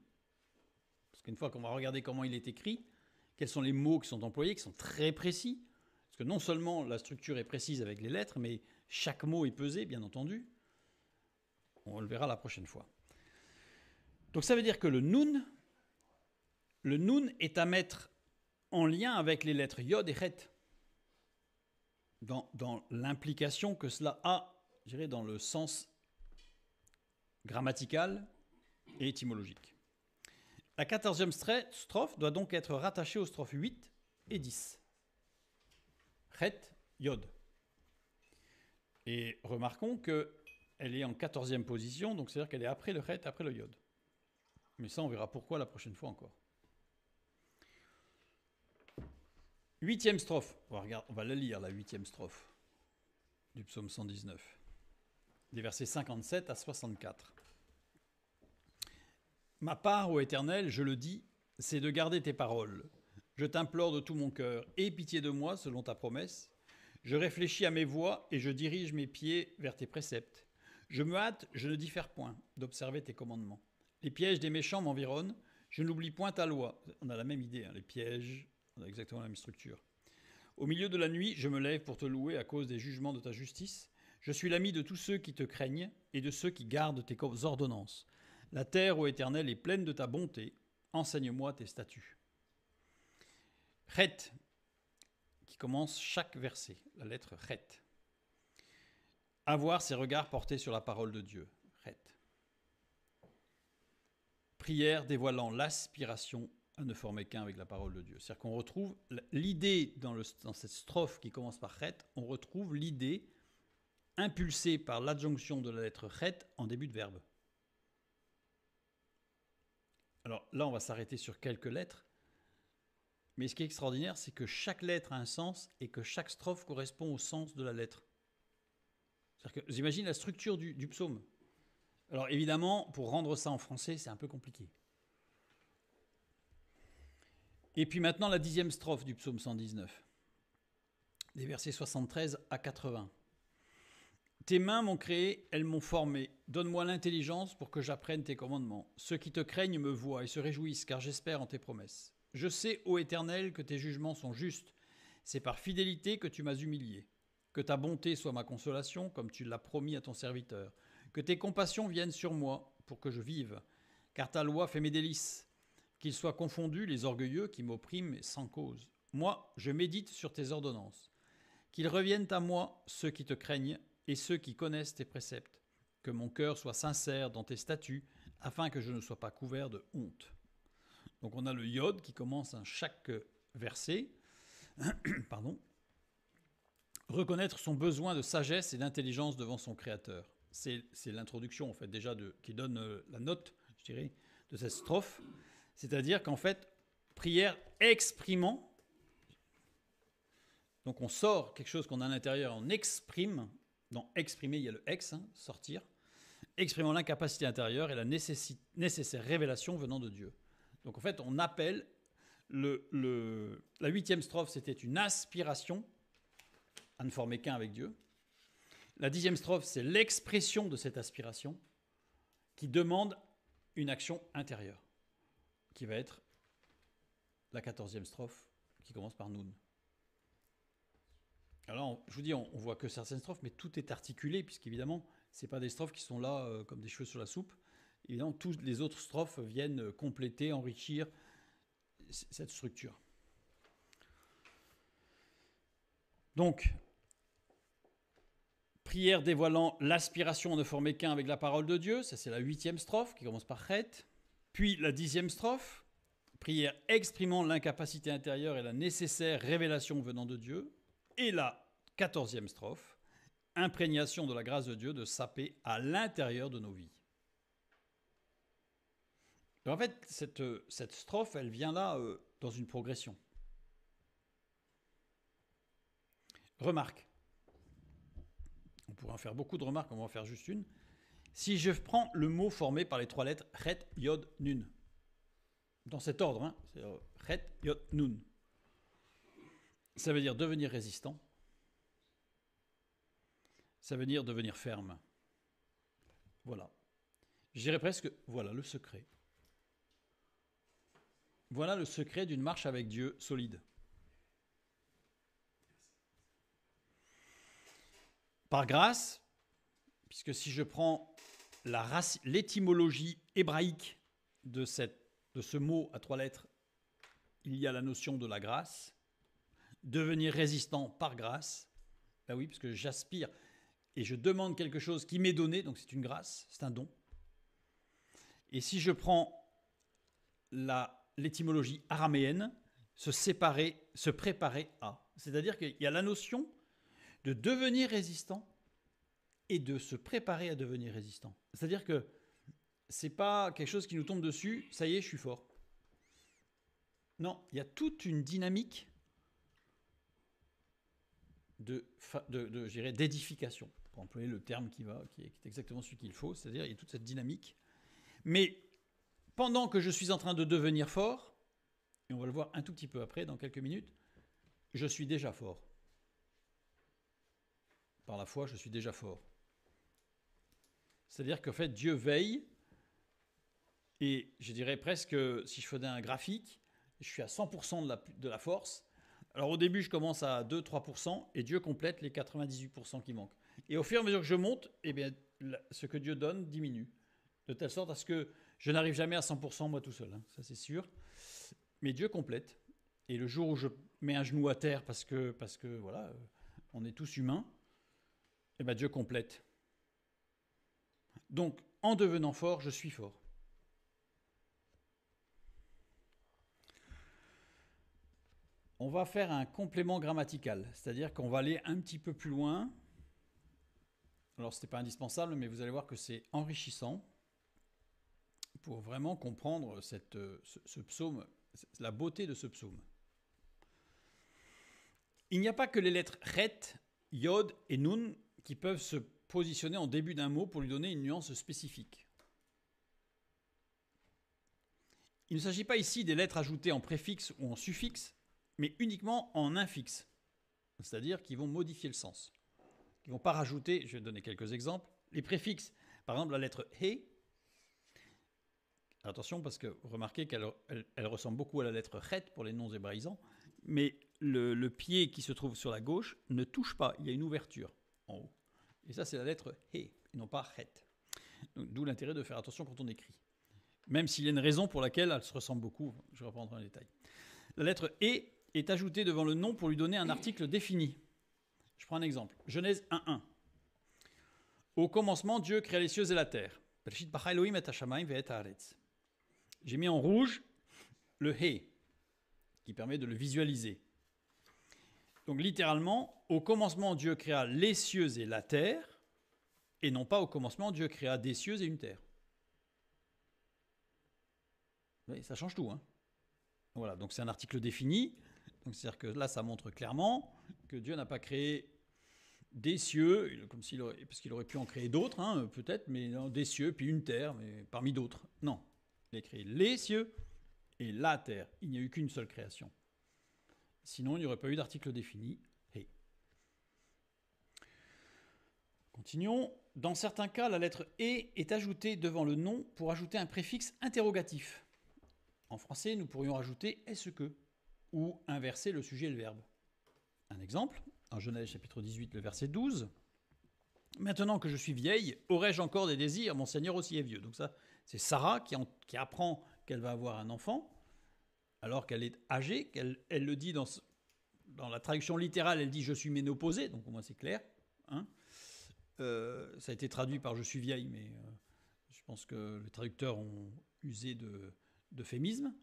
Parce qu'une fois qu'on va regarder comment il est écrit, quels sont les mots qui sont employés, qui sont très précis, parce que non seulement la structure est précise avec les lettres, mais chaque mot est pesé, bien entendu. On le verra la prochaine fois. Donc ça veut dire que le nun est à mettre en lien avec les lettres yod et chet, dans l'implication que cela a, je dirais, dans le sens grammatical et étymologique. La 14e strophe doit donc être rattachée aux strophes 8 et 10. Chet, yod. Et remarquons qu'elle est en 14e position, donc c'est-à-dire qu'elle est après le chet, après le yod. Mais ça, on verra pourquoi la prochaine fois encore. 8e strophe. On va la lire, la 8e strophe du psaume 119, des versets 57 à 64. Ma part, ô Éternel, je le dis, c'est de garder tes paroles. Je t'implore de tout mon cœur, aie pitié de moi selon ta promesse. Je réfléchis à mes voies et je dirige mes pieds vers tes préceptes. Je me hâte, je ne diffère point d'observer tes commandements. Les pièges des méchants m'environnent, je n'oublie point ta loi. On a la même idée, hein, les pièges, on a exactement la même structure. Au milieu de la nuit, je me lève pour te louer à cause des jugements de ta justice. Je suis l'ami de tous ceux qui te craignent et de ceux qui gardent tes ordonnances. La terre, ô Éternel, est pleine de ta bonté. Enseigne-moi tes statuts. Chet, qui commence chaque verset, la lettre Chet. Avoir ses regards portés sur la parole de Dieu. Chet. Prière dévoilant l'aspiration à ne former qu'un avec la parole de Dieu. C'est-à-dire qu'on retrouve l'idée dans cette strophe qui commence par Chet, on retrouve l'idée impulsée par l'adjonction de la lettre Chet en début de verbe. Alors là, on va s'arrêter sur quelques lettres. Mais ce qui est extraordinaire, c'est que chaque lettre a un sens et que chaque strophe correspond au sens de la lettre. C'est-à-dire que vous imaginez la structure du psaume. Alors évidemment, pour rendre ça en français, c'est un peu compliqué. Et puis maintenant, la 10e strophe du psaume 119, des versets 73 à 80. Tes mains m'ont créé, elles m'ont formé. Donne-moi l'intelligence pour que j'apprenne tes commandements. Ceux qui te craignent me voient et se réjouissent, car j'espère en tes promesses. Je sais, ô Éternel, que tes jugements sont justes. C'est par fidélité que tu m'as humilié. Que ta bonté soit ma consolation, comme tu l'as promis à ton serviteur. Que tes compassions viennent sur moi, pour que je vive. Car ta loi fait mes délices. Qu'ils soient confondus les orgueilleux qui m'oppriment sans cause. Moi, je médite sur tes ordonnances. Qu'ils reviennent à moi, ceux qui te craignent, et ceux qui connaissent tes préceptes. Que mon cœur soit sincère dans tes statuts, afin que je ne sois pas couvert de honte. Donc on a le yod qui commence à chaque verset. Pardon. Reconnaître son besoin de sagesse et d'intelligence devant son Créateur. C'est l'introduction en fait déjà qui donne la note, je dirais, de cette strophe. C'est-à-dire qu'en fait, prière exprimant. Donc on sort quelque chose qu'on a à l'intérieur, on exprime. Dans exprimer, il y a le ex, sortir. Exprimant l'incapacité intérieure et la nécessaire révélation venant de Dieu. Donc en fait, on appelle la 8e strophe, c'était une aspiration à ne former qu'un avec Dieu. La 10e strophe, c'est l'expression de cette aspiration qui demande une action intérieure, qui va être la 14e strophe qui commence par Noun. Alors, je vous dis, on voit que certaines strophes, mais tout est articulé, puisqu'évidemment, ce n'est pas des strophes qui sont là comme des cheveux sur la soupe. Évidemment, toutes les autres strophes viennent compléter, enrichir cette structure. Donc, prière dévoilant l'aspiration à ne former qu'un avec la parole de Dieu, ça c'est la 8e strophe qui commence par Chet. Puis la 10e strophe, prière exprimant l'incapacité intérieure et la nécessaire révélation venant de Dieu. Et la 14e strophe, imprégnation de la grâce de Dieu de saper à l'intérieur de nos vies. Donc en fait, cette strophe, elle vient là dans une progression. Remarque. On pourrait en faire beaucoup de remarques, on va en faire juste une. Si je prends le mot formé par les 3 lettres Chet, Yod, Nun, dans cet ordre, c'est Chet, Yod, Nun, ça veut dire devenir résistant, ça veut dire devenir ferme. Voilà. Je dirais presque, voilà le secret. Voilà le secret d'une marche avec Dieu solide. Par grâce, puisque si je prends l'étymologie hébraïque de ce mot à 3 lettres, il y a la notion de la grâce. Devenir résistant par grâce, ben oui, parce que j'aspire et je demande quelque chose qui m'est donné, donc c'est une grâce, c'est un don. Et si je prends l'étymologie araméenne, se séparer, se préparer à, c'est-à-dire qu'il y a la notion de devenir résistant et de se préparer à devenir résistant. C'est-à-dire que c'est pas quelque chose qui nous tombe dessus, ça y est, je suis fort. Non, il y a toute une dynamique je dirais, d'édification, pour employer le terme qui est exactement celui qu'il faut, c'est-à-dire il y a toute cette dynamique. Mais pendant que je suis en train de devenir fort, et on va le voir un tout petit peu après, dans quelques minutes, je suis déjà fort. Par la foi, je suis déjà fort. C'est-à-dire qu'en fait, Dieu veille, et je dirais presque, si je faisais un graphique, je suis à 100% de la force. Alors au début, je commence à 2-3%, et Dieu complète les 98% qui manquent. Et au fur et à mesure que je monte, eh bien, ce que Dieu donne diminue. De telle sorte à ce que je n'arrive jamais à 100% moi tout seul, hein, ça c'est sûr. Mais Dieu complète. Et le jour où je mets un genou à terre parce que voilà, on est tous humains, eh bien Dieu complète. Donc, en devenant fort, je suis fort. On va faire un complément grammatical, c'est-à-dire qu'on va aller un petit peu plus loin. Alors, ce n'est pas indispensable, mais vous allez voir que c'est enrichissant pour vraiment comprendre ce psaume, la beauté de ce psaume. Il n'y a pas que les lettres Chet, Yod et Nun qui peuvent se positionner en début d'un mot pour lui donner une nuance spécifique. Il ne s'agit pas ici des lettres ajoutées en préfixe ou en suffixe, mais uniquement en infixes, c'est-à-dire qui vont modifier le sens. Qui ne vont pas rajouter, je vais donner quelques exemples, les préfixes, par exemple la lettre He. Attention parce que remarquez qu'elle ressemble beaucoup à la lettre Chet pour les noms hébraïsants, mais le pied qui se trouve sur la gauche ne touche pas, il y a une ouverture en haut. Et ça c'est la lettre He, et non pas Chet. D'où l'intérêt de faire attention quand on écrit. Même s'il y a une raison pour laquelle elle se ressemble beaucoup, je reprendrai en détail. La lettre E est ajoutée devant le nom pour lui donner un article défini. Je prends un exemple. Genèse 1.1. Au commencement, Dieu créa les cieux et la terre. J'ai mis en rouge le He, qui permet de le visualiser. Donc littéralement, au commencement, Dieu créa les cieux et la terre, et non pas au commencement, Dieu créa des cieux et une terre. Oui, ça change tout, hein. Voilà, donc c'est un article défini. Donc c'est-à-dire que là, ça montre clairement que Dieu n'a pas créé des cieux, comme parce qu'il aurait pu en créer d'autres, hein, peut-être, mais non, des cieux, puis une terre, mais parmi d'autres. Non, il a créé les cieux et la terre. Il n'y a eu qu'une seule création. Sinon, il n'y aurait pas eu d'article défini. Hey. Continuons. Dans certains cas, la lettre « et » est ajoutée devant le nom pour ajouter un préfixe interrogatif. En français, nous pourrions rajouter « est-ce que » ou inverser le sujet et le verbe. Un exemple, en Genèse chapitre 18, le verset 12. « Maintenant que je suis vieille, aurais-je encore des désirs? Mon Seigneur aussi est vieux. » Donc ça, c'est Sarah qui apprend qu'elle va avoir un enfant, alors qu'elle est âgée, elle le dit dans la traduction littérale, elle dit « je suis ménopausée », donc au moins c'est clair. Hein, ça a été traduit par « je suis vieille », mais je pense que les traducteurs ont usé d'euphémisme.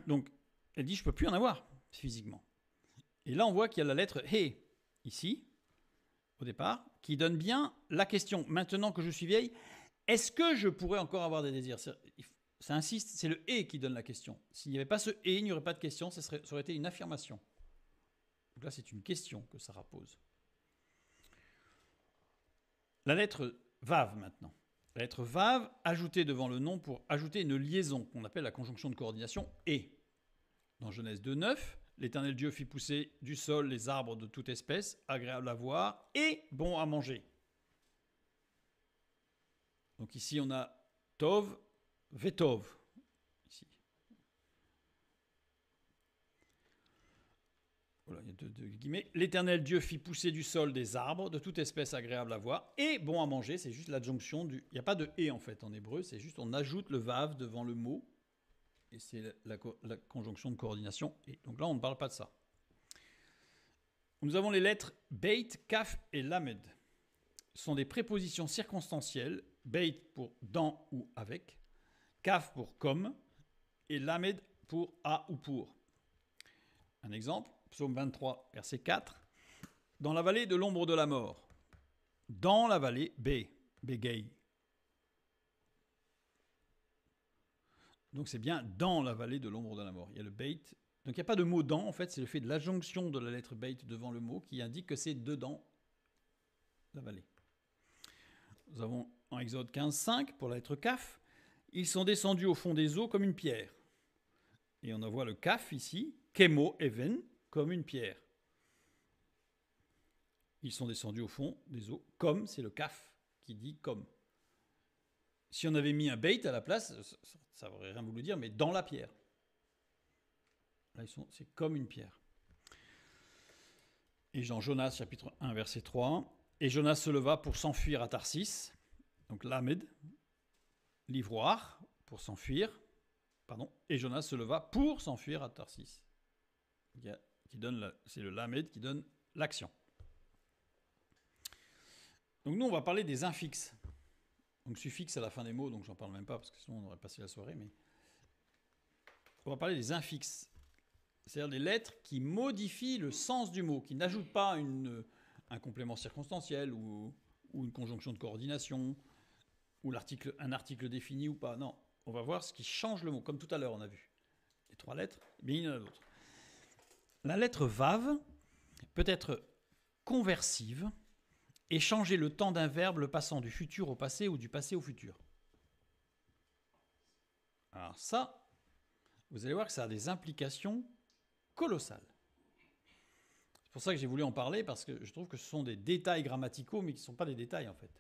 Donc, elle dit « je ne peux plus en avoir physiquement ». Et là, on voit qu'il y a la lettre « He » ici, au départ, qui donne bien la question « maintenant que je suis vieille, est-ce que je pourrais encore avoir des désirs ?» Ça insiste, c'est le « et » qui donne la question. S'il n'y avait pas ce « et », il n'y aurait pas de question, ça aurait été une affirmation. Donc là, c'est une question que Sarah pose. La lettre « Vav » maintenant. La lettre « Vav » ajoutée devant le nom pour ajouter une liaison qu'on appelle la conjonction de coordination « et ». Dans Genèse 2.9, l'Éternel Dieu fit pousser du sol les arbres de toute espèce, agréables à voir et bons à manger. Donc ici, on a Tov, Vetov. Ici. Voilà, il y a deux guillemets. L'Éternel Dieu fit pousser du sol des arbres de toute espèce agréable à voir et bons à manger. C'est juste l'adjonction du... Il n'y a pas de « et » en fait en hébreu, c'est juste on ajoute le « vav » devant le mot. Et c'est la conjonction de coordination. Et donc là, on ne parle pas de ça. Nous avons les lettres Beit, Kaf et Lamed. Ce sont des prépositions circonstancielles. Beit pour dans ou avec. Kaf pour comme. Et Lamed pour à ou pour. Un exemple, psaume 23, verset 4. Dans la vallée de l'ombre de la mort. dans la vallée Begay. Donc c'est bien dans la vallée de l'ombre de la mort. Il y a le Beit. Donc il n'y a pas de mot dans, en fait, c'est le fait de l'adjonction de la lettre Beit devant le mot qui indique que c'est dedans la vallée. Nous avons en Exode 15:5 pour la lettre Kaf, ils sont descendus au fond des eaux comme une pierre. Et on en voit le Kaf ici, Kemo Even, comme une pierre. Ils sont descendus au fond des eaux comme, c'est le Kaf qui dit comme. Si on avait mis un Beit à la place, ça n'aurait rien voulu dire, mais dans la pierre. Là, c'est comme une pierre. Et dans Jonas, chapitre 1, verset 3, et Jonas se leva pour s'enfuir à Tarsis, donc Lamed, l'ivoire, pour s'enfuir, pardon, et Jonas se leva pour s'enfuir à Tarsis. C'est le Lamed qui donne l'action. Donc nous, on va parler des infixes. Donc suffixe à la fin des mots, donc j'en parle même pas, parce que sinon on aurait passé la soirée, mais on va parler des infixes. C'est-à-dire des lettres qui modifient le sens du mot, qui n'ajoutent pas un complément circonstanciel ou une conjonction de coordination, ou un article défini ou pas. Non, on va voir ce qui change le mot, comme tout à l'heure on a vu. Les 3 lettres, mais il y en a d'autres. La lettre Vav peut être conversive et changer le temps d'un verbe le passant du futur au passé ou du passé au futur. Alors ça, vous allez voir que ça a des implications colossales. C'est pour ça que j'ai voulu en parler, parce que je trouve que ce sont des détails grammaticaux, mais qui ne sont pas des détails en fait.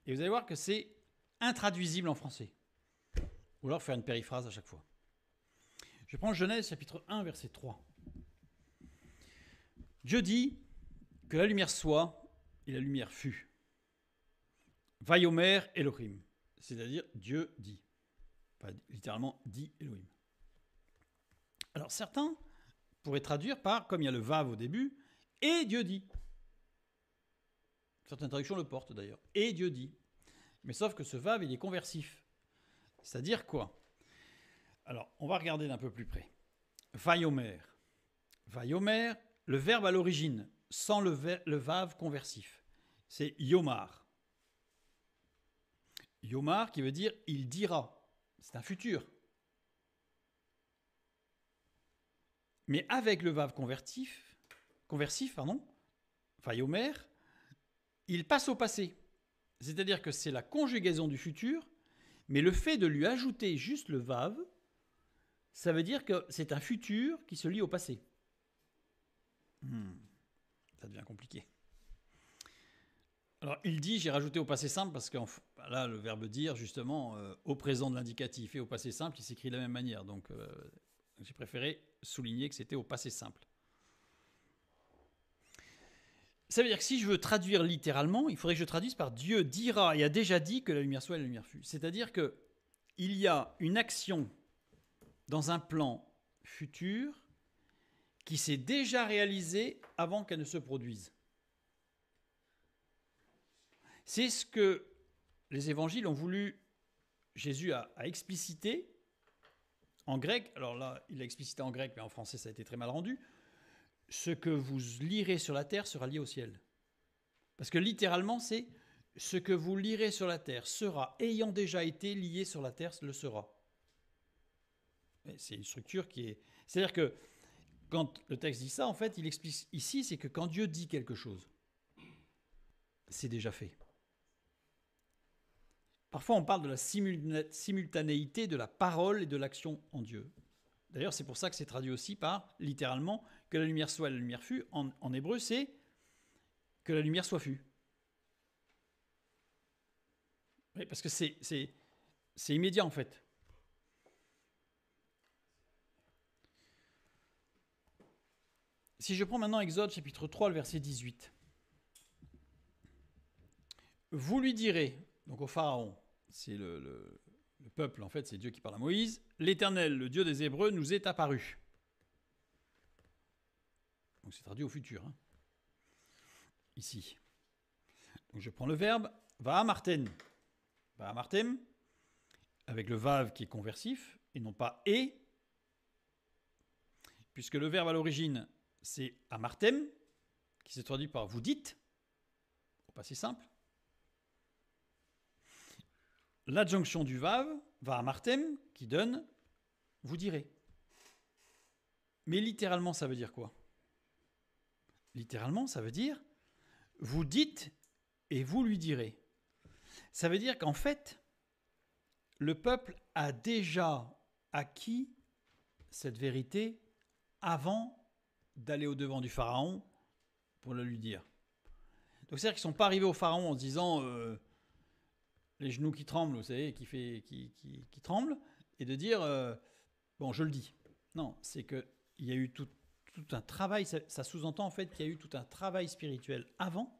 Et vous allez voir que c'est intraduisible en français. Ou alors faire une périphrase à chaque fois. Je prends Genèse chapitre 1, verset 3. Dieu dit que la lumière soit, et la lumière fut. Vayomer Elohim, c'est-à-dire Dieu dit. Enfin, littéralement, dit Elohim. Alors certains pourraient traduire par, comme il y a le Vav au début, et Dieu dit. Certaines traductions le portent d'ailleurs. Et Dieu dit. Mais sauf que ce Vav, il est conversif. C'est-à-dire quoi? Alors, on va regarder d'un peu plus près. Vayomer. Vayomer, le verbe à l'origine, sans le Vav conversif, c'est Yomar. Yomar qui veut dire il dira. C'est un futur. Mais avec le Vav conversif, Vayomer, il passe au passé. C'est-à-dire que c'est la conjugaison du futur, mais le fait de lui ajouter juste le Vav, ça veut dire que c'est un futur qui se lie au passé. Ça devient compliqué. Alors, il dit, j'ai rajouté au passé simple, parce que là, le verbe dire, justement, au présent de l'indicatif et au passé simple, il s'écrit de la même manière. Donc, j'ai préféré souligner que c'était au passé simple. Ça veut dire que si je veux traduire littéralement, il faudrait que je traduise par Dieu dira et a déjà dit que la lumière soit et la lumière fut. C'est-à-dire qu'il y a une action dans un plan futur qui s'est déjà réalisée avant qu'elle ne se produise. C'est ce que les évangiles ont voulu, Jésus a explicité en grec. Alors là, il a explicité en grec, mais en français, ça a été très mal rendu. Ce que vous lirez sur la terre sera lié au ciel. Parce que littéralement, c'est ce que vous lirez sur la terre sera, ayant déjà été lié sur la terre, le sera. Mais c'est une structure qui est... C'est-à-dire que quand le texte dit ça, en fait, il explique ici, c'est que quand Dieu dit quelque chose, c'est déjà fait. Parfois, on parle de la simultanéité de la parole et de l'action en Dieu. D'ailleurs, c'est pour ça que c'est traduit aussi par, littéralement, que la lumière soit et la lumière fut. En hébreu, c'est que la lumière soit fut. Oui, parce que c'est immédiat, en fait. Si je prends maintenant Exode, chapitre 3, le verset 18. Vous lui direz, donc au Pharaon, c'est le peuple, en fait, c'est Dieu qui parle à Moïse, l'Éternel, le Dieu des Hébreux, nous est apparu. Donc c'est traduit au futur, hein, ici. Donc je prends le verbe va'amarten. Va'amartem, avec le vav qui est conversif, et non pas et, puisque le verbe à l'origine, c'est amartem, qui s'est traduit par vous dites, au passé simple. L'adjonction du vav, va'amartem, qui donne vous direz. Mais littéralement, ça veut dire quoi? Littéralement, ça veut dire vous dites et vous lui direz. Ça veut dire qu'en fait, le peuple a déjà acquis cette vérité avant d'aller au-devant du pharaon pour le lui dire. Donc c'est-à-dire qu'ils ne sont pas arrivés au pharaon en se disant les genoux qui tremblent, vous savez, qui tremblent, et de dire bon, je le dis. Non, c'est qu'il y a eu tout un travail, ça sous-entend en fait qu'il y a eu tout un travail spirituel avant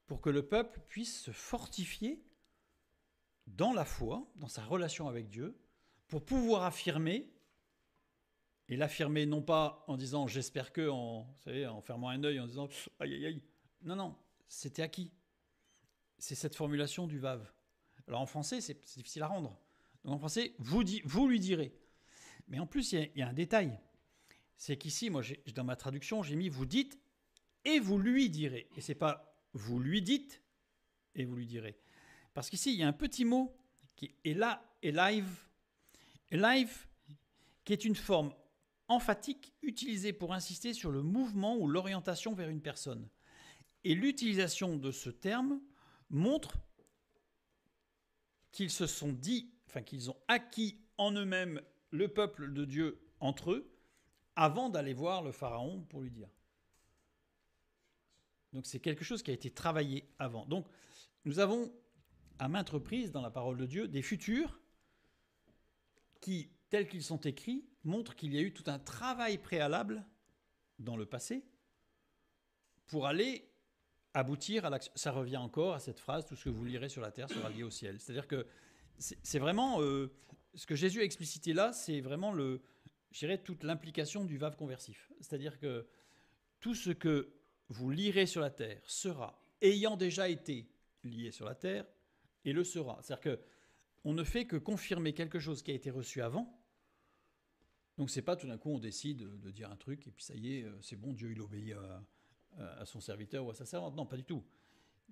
pour que le peuple puisse se fortifier dans la foi, dans sa relation avec Dieu, pour pouvoir affirmer, et l'affirmer non pas en disant j'espère que, vous savez, en fermant un œil, en disant aïe aïe aïe. Non, non, c'était acquis. C'est cette formulation du vav. Alors en français, c'est difficile à rendre. Donc en français, vous lui direz. Mais en plus, il y a un détail. C'est qu'ici, moi, dans ma traduction, j'ai mis vous dites et vous lui direz. Et c'est pas vous lui dites et vous lui direz. Parce qu'ici, il y a un petit mot qui est là, live, qui est une forme emphatique utilisée pour insister sur le mouvement ou l'orientation vers une personne. Et l'utilisation de ce terme montre qu'ils se sont dit, enfin qu'ils ont acquis en eux-mêmes le peuple de Dieu entre eux, avant d'aller voir le pharaon pour lui dire. Donc c'est quelque chose qui a été travaillé avant. Donc nous avons à maintes reprises dans la parole de Dieu des futurs qui, tels qu'ils sont écrits, montrent qu'il y a eu tout un travail préalable dans le passé pour aller aboutir à l'action. Ça revient encore à cette phrase, tout ce que vous lirez sur la terre sera lié au ciel. C'est-à-dire que c'est vraiment, ce que Jésus a explicité là, c'est vraiment je dirais, toute l'implication du vav conversif. C'est-à-dire que tout ce que vous lirez sur la terre sera, ayant déjà été lié sur la terre, et le sera. C'est-à-dire qu'on ne fait que confirmer quelque chose qui a été reçu avant. Donc c'est pas tout d'un coup on décide de dire un truc et puis ça y est, c'est bon, Dieu il obéit à son serviteur ou à sa servante. Non, pas du tout.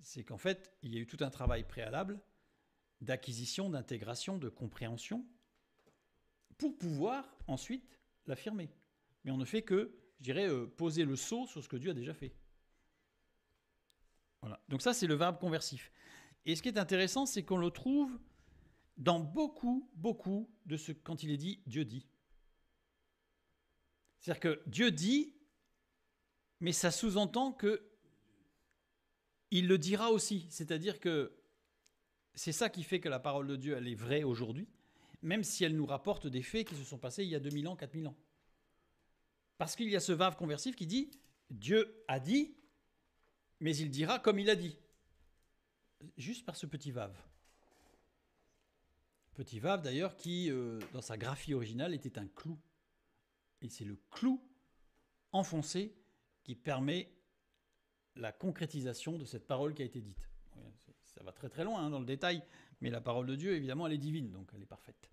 C'est qu'en fait, il y a eu tout un travail préalable d'acquisition, d'intégration, de compréhension pour pouvoir ensuite l'affirmer. Mais on ne fait que, je dirais, poser le sceau sur ce que Dieu a déjà fait. Voilà. Donc ça, c'est le verbe conversif. Et ce qui est intéressant, c'est qu'on le trouve dans beaucoup de ce quand il est dit Dieu dit. C'est-à-dire que Dieu dit, mais ça sous-entend que il le dira aussi. C'est-à-dire que c'est ça qui fait que la parole de Dieu, elle est vraie aujourd'hui, même si elle nous rapporte des faits qui se sont passés il y a 2000 ans, 4000 ans. Parce qu'il y a ce vav conversif qui dit Dieu a dit, mais il dira comme il a dit. Juste par ce petit vav. Petit vav d'ailleurs qui, dans sa graphie originale, était un clou. Et c'est le clou enfoncé qui permet la concrétisation de cette parole qui a été dite. Ça va très très loin dans le détail, mais la parole de Dieu, évidemment, elle est divine, donc elle est parfaite.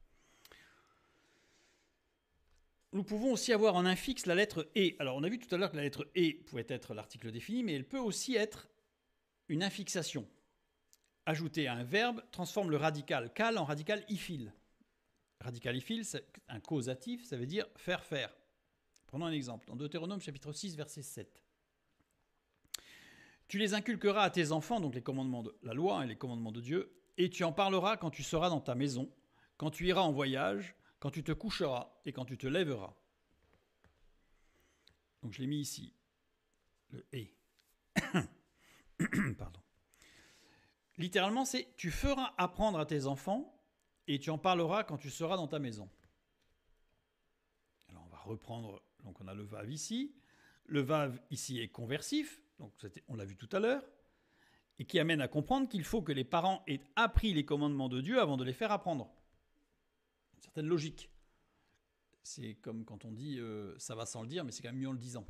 Nous pouvons aussi avoir en infix la lettre « et ». Alors on a vu tout à l'heure que la lettre « et » pouvait être l'article défini, mais elle peut aussi être une infixation. Ajouter à un verbe transforme le radical « kal » en radical « ifil ». Radical « ifil », c'est un causatif, ça veut dire « faire faire ». Prenons un exemple. Dans Deutéronome chapitre 6, verset 7. Tu les inculqueras à tes enfants, donc les commandements de la loi et les commandements de Dieu, et tu en parleras quand tu seras dans ta maison, quand tu iras en voyage, quand tu te coucheras et quand tu te lèveras. Donc je l'ai mis ici, le « et ». Pardon. Littéralement, c'est « tu feras apprendre à tes enfants et tu en parleras quand tu seras dans ta maison ». Alors on va reprendre, donc on a le vav ici. Le vav ici est conversif, donc on l'a vu tout à l'heure, et qui amène à comprendre qu'il faut que les parents aient appris les commandements de Dieu avant de les faire apprendre. Une certaine logique. C'est comme quand on dit ça va sans le dire, mais c'est quand même mieux en le disant.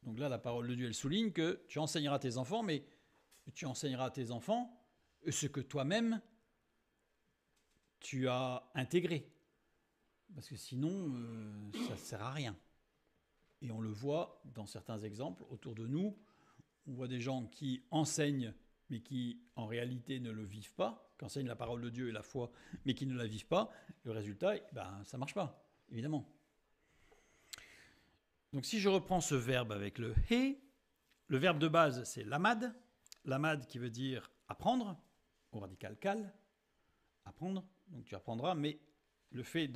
Donc là, la parole de Dieu, elle souligne que tu enseigneras à tes enfants, mais tu enseigneras à tes enfants ce que toi-même tu as intégré. Parce que sinon, ça ne sert à rien. Et on le voit dans certains exemples autour de nous. on voit des gens qui enseignent, mais qui en réalité ne le vivent pas, qui enseignent la parole de Dieu et la foi, mais qui ne la vivent pas. Le résultat, ça ne marche pas, évidemment. Donc si je reprends ce verbe avec le « he », le verbe de base, c'est lamad. Lamad qui veut dire apprendre, au radical kal, apprendre. Donc tu apprendras, mais le fait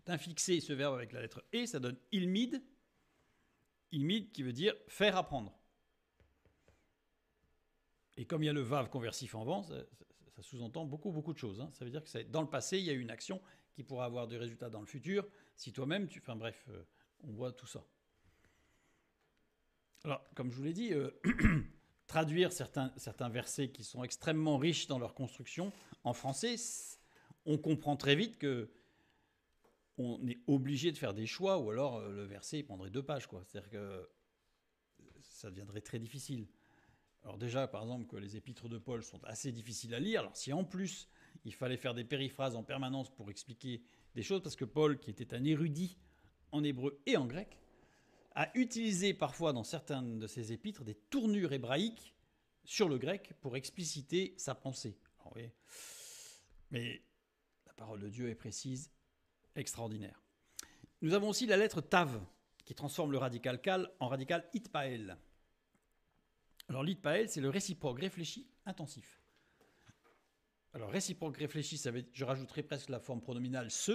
d'infixer ce verbe avec la lettre « e », ça donne « ilmid ». Ilmid qui veut dire faire apprendre. Et comme il y a le vav conversif en vent, ça sous-entend beaucoup, beaucoup de choses. Ça veut dire que dans le passé, il y a eu une action qui pourra avoir des résultats dans le futur. Si toi-même, enfin bref, on voit tout ça. Alors, comme je vous l'ai dit, traduire certains versets qui sont extrêmement riches dans leur construction en français, on comprend très vite que on est obligé de faire des choix, ou alors le verset prendrait 2 pages, quoi. C'est-à-dire que ça deviendrait très difficile. Alors déjà, par exemple, que les épîtres de Paul sont assez difficiles à lire. Alors si en plus, il fallait faire des périphrases en permanence pour expliquer des choses, parce que Paul, qui était un érudit en hébreu et en grec, a utilisé parfois dans certains de ses épîtres des tournures hébraïques sur le grec pour expliciter sa pensée. Alors, oui, mais la parole de Dieu est précise, extraordinaire. Nous avons aussi la lettre tav, qui transforme le radical kal en radical itpael. Alors l'itpael, c'est le réciproque réfléchi intensif. Alors réciproque réfléchi, ça veut dire, je rajouterai presque la forme pronominale se,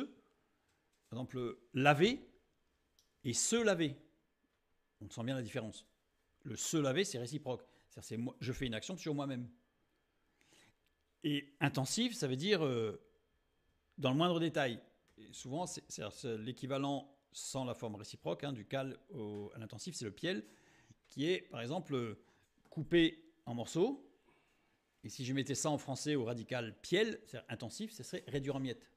par exemple laver et se laver. On sent bien la différence. Le se laver, c'est réciproque. C'est moi, je fais une action sur moi-même. Et intensif, ça veut dire dans le moindre détail. Et souvent, c'est l'équivalent sans la forme réciproque, du kal à l'intensif, c'est le piel, qui est, par exemple, coupé en morceaux. Et si je mettais ça en français au radical piel, c'est-à-dire intensif, ce serait réduire en miettes.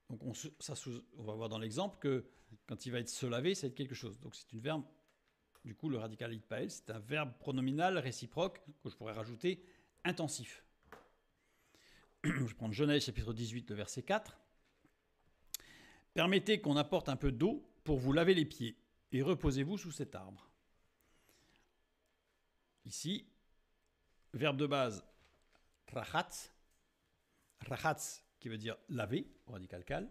Donc on va voir dans l'exemple que quand il va être se laver, ça va être quelque chose. Donc c'est une verbe, du coup le radical itpael, c'est un verbe pronominal réciproque que je pourrais rajouter intensif. Je vais prendre Genèse chapitre 18, le verset 4. Permettez qu'on apporte un peu d'eau pour vous laver les pieds et reposez-vous sous cet arbre. Ici, verbe de base rachatz, rachatz qui veut dire laver au radical kal,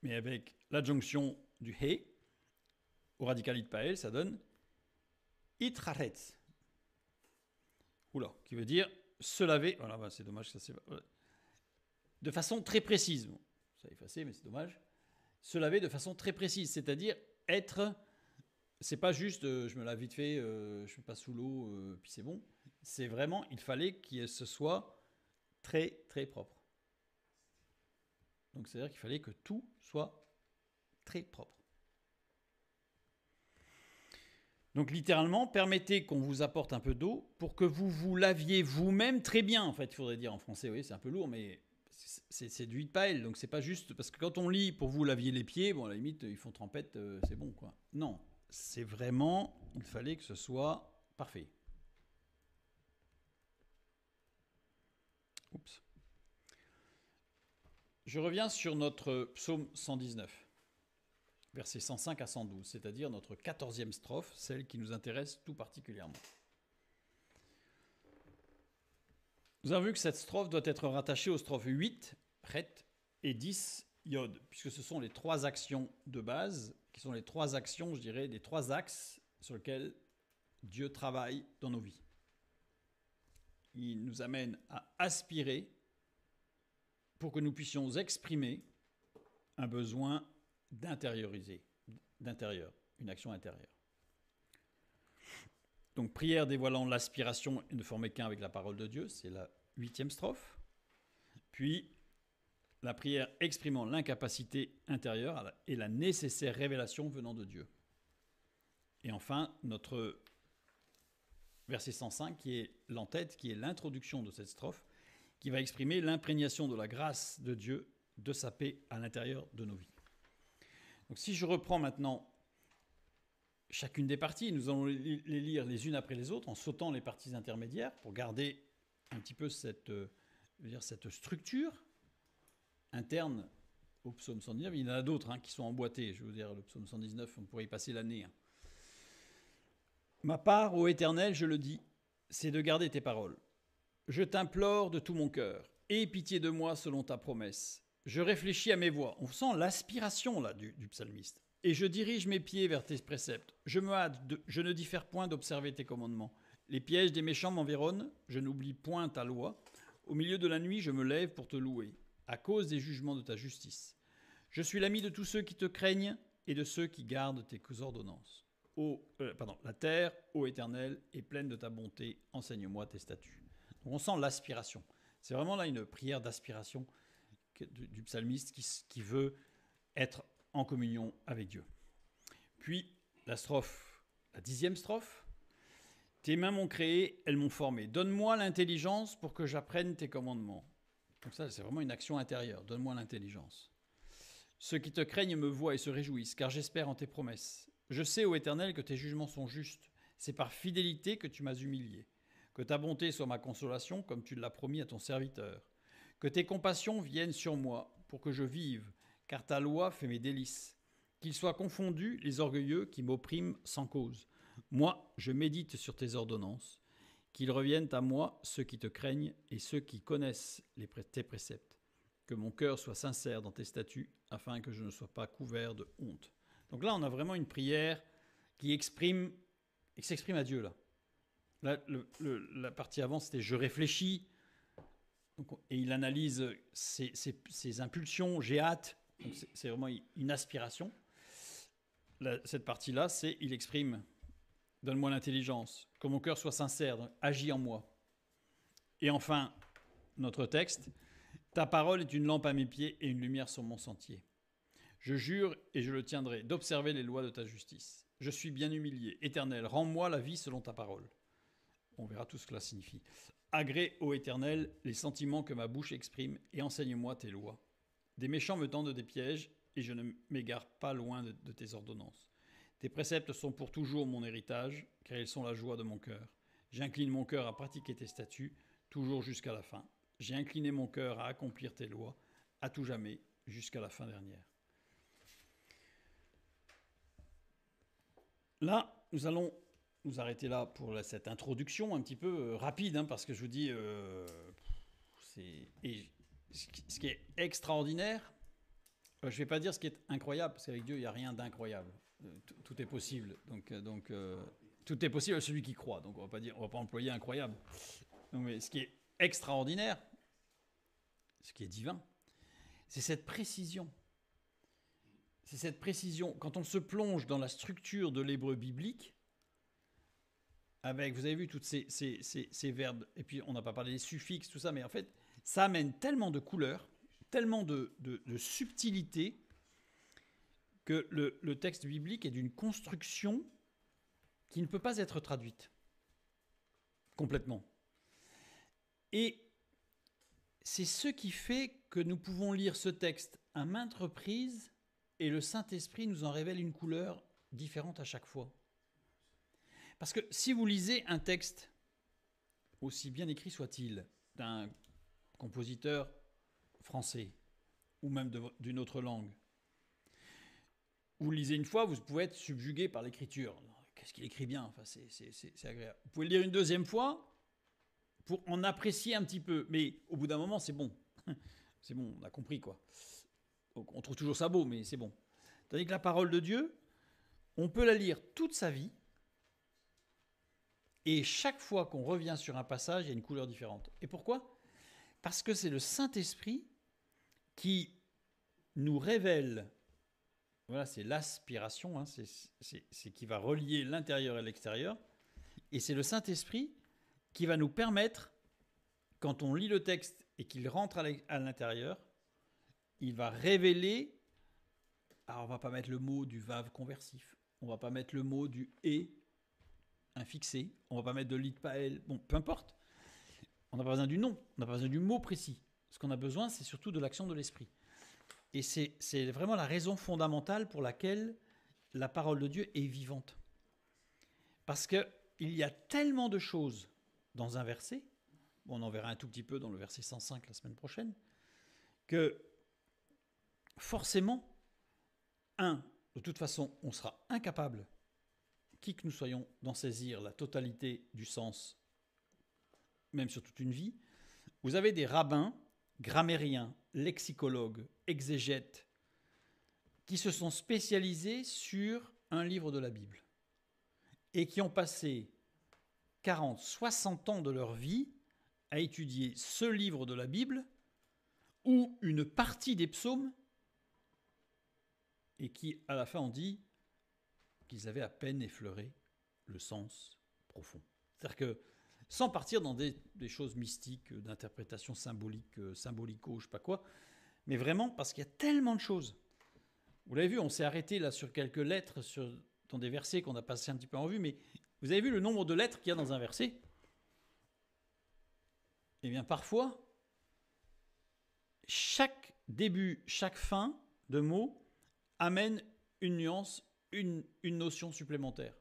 mais avec l'adjonction du he au radical itpael, ça donne itraretz. Oula, qui veut dire se laver. Voilà, c'est dommage, ça c'est de façon très précise. Bon, ça a effacé, mais c'est dommage. Se laver de façon très précise, c'est-à-dire être. C'est pas juste je me lave vite fait, je me passe sous l'eau, puis c'est bon. C'est vraiment, il fallait que ce soit très très propre. Donc c'est-à-dire qu'il fallait que tout soit très propre. Donc littéralement, permettez qu'on vous apporte un peu d'eau pour que vous vous laviez vous-même très bien. En fait, il faudrait dire en français, oui, c'est un peu lourd, mais c'est du itpael. Donc c'est pas juste parce que quand on lit pour vous laviez les pieds, bon à la limite ils font trempette, c'est bon quoi. Non, c'est vraiment, il fallait que ce soit parfait. Oups. Je reviens sur notre psaume 119. Versets 105 à 112, c'est-à-dire notre 14e strophe, celle qui nous intéresse tout particulièrement. Nous avons vu que cette strophe doit être rattachée aux strophes 8, Chet, et 10, Yod, puisque ce sont les 3 actions de base, qui sont les 3 actions, je dirais, des 3 axes sur lesquels Dieu travaille dans nos vies. Il nous amène à aspirer pour que nous puissions exprimer un besoin d'intérioriser, d'intérieur, une action intérieure. Donc, prière dévoilant l'aspiration et ne former qu'un avec la parole de Dieu, c'est la 8e strophe. Puis, la prière exprimant l'incapacité intérieure et la nécessaire révélation venant de Dieu. Et enfin, notre verset 105, qui est l'entête, qui est l'introduction de cette strophe, qui va exprimer l'imprégnation de la grâce de Dieu, de sa paix à l'intérieur de nos vies. Donc si je reprends maintenant chacune des parties, nous allons les lire les unes après les autres en sautant les parties intermédiaires pour garder un petit peu cette structure interne au psaume 119. Il y en a d'autres qui sont emboîtés. Je veux dire, le psaume 119, on pourrait y passer l'année. Ma part, ô Éternel, je le dis, c'est de garder tes paroles. Je t'implore de tout mon cœur. Aie pitié de moi selon ta promesse. Je réfléchis à mes voies. On sent l'aspiration là du psalmiste. Et je dirige mes pieds vers tes préceptes. Je me hâte, je ne diffère point d'observer tes commandements. Les pièges des méchants m'environnent, je n'oublie point ta loi. Au milieu de la nuit, je me lève pour te louer, à cause des jugements de ta justice. Je suis l'ami de tous ceux qui te craignent et de ceux qui gardent tes ordonnances. La terre, ô Éternel, est pleine de ta bonté, enseigne-moi tes statuts. Donc on sent l'aspiration. C'est vraiment là une prière d'aspiration du psalmiste qui veut être en communion avec Dieu. Puis la 10e strophe. Tes mains m'ont créé, elles m'ont formé. Donne-moi l'intelligence pour que j'apprenne tes commandements. Donc ça, c'est vraiment une action intérieure. Donne-moi l'intelligence. Ceux qui te craignent me voient et se réjouissent, car j'espère en tes promesses. Je sais, ô Éternel, que tes jugements sont justes. C'est par fidélité que tu m'as humilié. Que ta bonté soit ma consolation, comme tu l'as promis à ton serviteur. Que tes compassions viennent sur moi, pour que je vive, car ta loi fait mes délices. Qu'ils soient confondus les orgueilleux qui m'oppriment sans cause. Moi, je médite sur tes ordonnances. Qu'ils reviennent à moi ceux qui te craignent et ceux qui connaissent tes préceptes. Que mon cœur soit sincère dans tes statuts, afin que je ne sois pas couvert de honte. Donc là, on a vraiment une prière qui s'exprime à Dieu. Là, la partie avant, c'était « je réfléchis », et il analyse ses impulsions, « j'ai hâte », donc c'est vraiment une aspiration. Cette partie-là, c'est « il exprime ». Donne-moi l'intelligence, que mon cœur soit sincère, agis en moi. Et enfin, notre texte, ta parole est une lampe à mes pieds et une lumière sur mon sentier. Je jure et je le tiendrai d'observer les lois de ta justice. Je suis bien humilié. Éternel, rends-moi la vie selon ta parole. On verra tout ce que cela signifie. Agrée, ô Éternel, les sentiments que ma bouche exprime et enseigne-moi tes lois. Des méchants me tendent des pièges et je ne m'égare pas loin de tes ordonnances. Tes préceptes sont pour toujours mon héritage, car ils sont la joie de mon cœur. J'incline mon cœur à pratiquer tes statuts, toujours jusqu'à la fin. J'ai incliné mon cœur à accomplir tes lois, à tout jamais, jusqu'à la fin dernière. Là, nous allons nous arrêter là pour cette introduction un petit peu rapide, parce que je vous dis, ce qui est extraordinaire, je ne vais pas dire ce qui est incroyable, parce qu'avec Dieu, il n'y a rien d'incroyable. Tout est possible. Donc, tout est possible à celui qui croit. Donc, on va pas employer incroyable. Donc, mais ce qui est extraordinaire, ce qui est divin, c'est cette précision. C'est cette précision. Quand on se plonge dans la structure de l'hébreu biblique, avec, vous avez vu, toutes ces verbes, et puis on n'a pas parlé des suffixes, tout ça, mais en fait, ça amène tellement de couleurs, tellement de subtilité, que le texte biblique est d'une construction qui ne peut pas être traduite complètement. Et c'est ce qui fait que nous pouvons lire ce texte à maintes reprises et le Saint-Esprit nous en révèle une couleur différente à chaque fois. Parce que si vous lisez un texte, aussi bien écrit soit-il, d'un compositeur français ou même d'une autre langue, vous le lisez une fois, vous pouvez être subjugué par l'écriture. Qu'est-ce qu'il écrit bien, enfin, c'est agréable. Vous pouvez le lire une deuxième fois pour en apprécier un petit peu. Mais au bout d'un moment, c'est bon. C'est bon, on a compris, quoi. Donc, on trouve toujours ça beau, mais c'est bon. Tandis que la parole de Dieu, on peut la lire toute sa vie. Et chaque fois qu'on revient sur un passage, il y a une couleur différente. Et pourquoi ? Parce que c'est le Saint-Esprit qui nous révèle. Voilà, c'est l'aspiration, c'est qui va relier l'intérieur et l'extérieur. Et c'est le Saint-Esprit qui va nous permettre, quand on lit le texte et qu'il rentre à l'intérieur, il va révéler. Alors, on ne va pas mettre le mot du vave conversif, on ne va pas mettre le mot du et infixé, on ne va pas mettre de l'itpael, bon, peu importe. On n'a pas besoin du nom, on n'a pas besoin du mot précis. Ce qu'on a besoin, c'est surtout de l'action de l'Esprit. Et c'est vraiment la raison fondamentale pour laquelle la parole de Dieu est vivante. Parce qu'il y a tellement de choses dans un verset, on en verra un tout petit peu dans le verset 105 la semaine prochaine, que forcément, de toute façon, on sera incapable, qui que nous soyons, d'en saisir la totalité du sens, même sur toute une vie. Vous avez des rabbins, grammairiens, lexicologues, exégètes, qui se sont spécialisés sur un livre de la Bible et qui ont passé 40, 60 ans de leur vie à étudier ce livre de la Bible ou une partie des psaumes et qui, à la fin, ont dit qu'ils avaient à peine effleuré le sens profond. C'est-à-dire que, sans partir dans des choses mystiques, d'interprétation symbolique, symbolico, je ne sais pas quoi, mais vraiment parce qu'il y a tellement de choses. Vous l'avez vu, on s'est arrêté là sur quelques lettres, dans des versets qu'on a passé un petit peu en vue, mais vous avez vu le nombre de lettres qu'il y a dans un verset? Eh bien, parfois, chaque début, chaque fin de mot amène une nuance, une notion supplémentaire.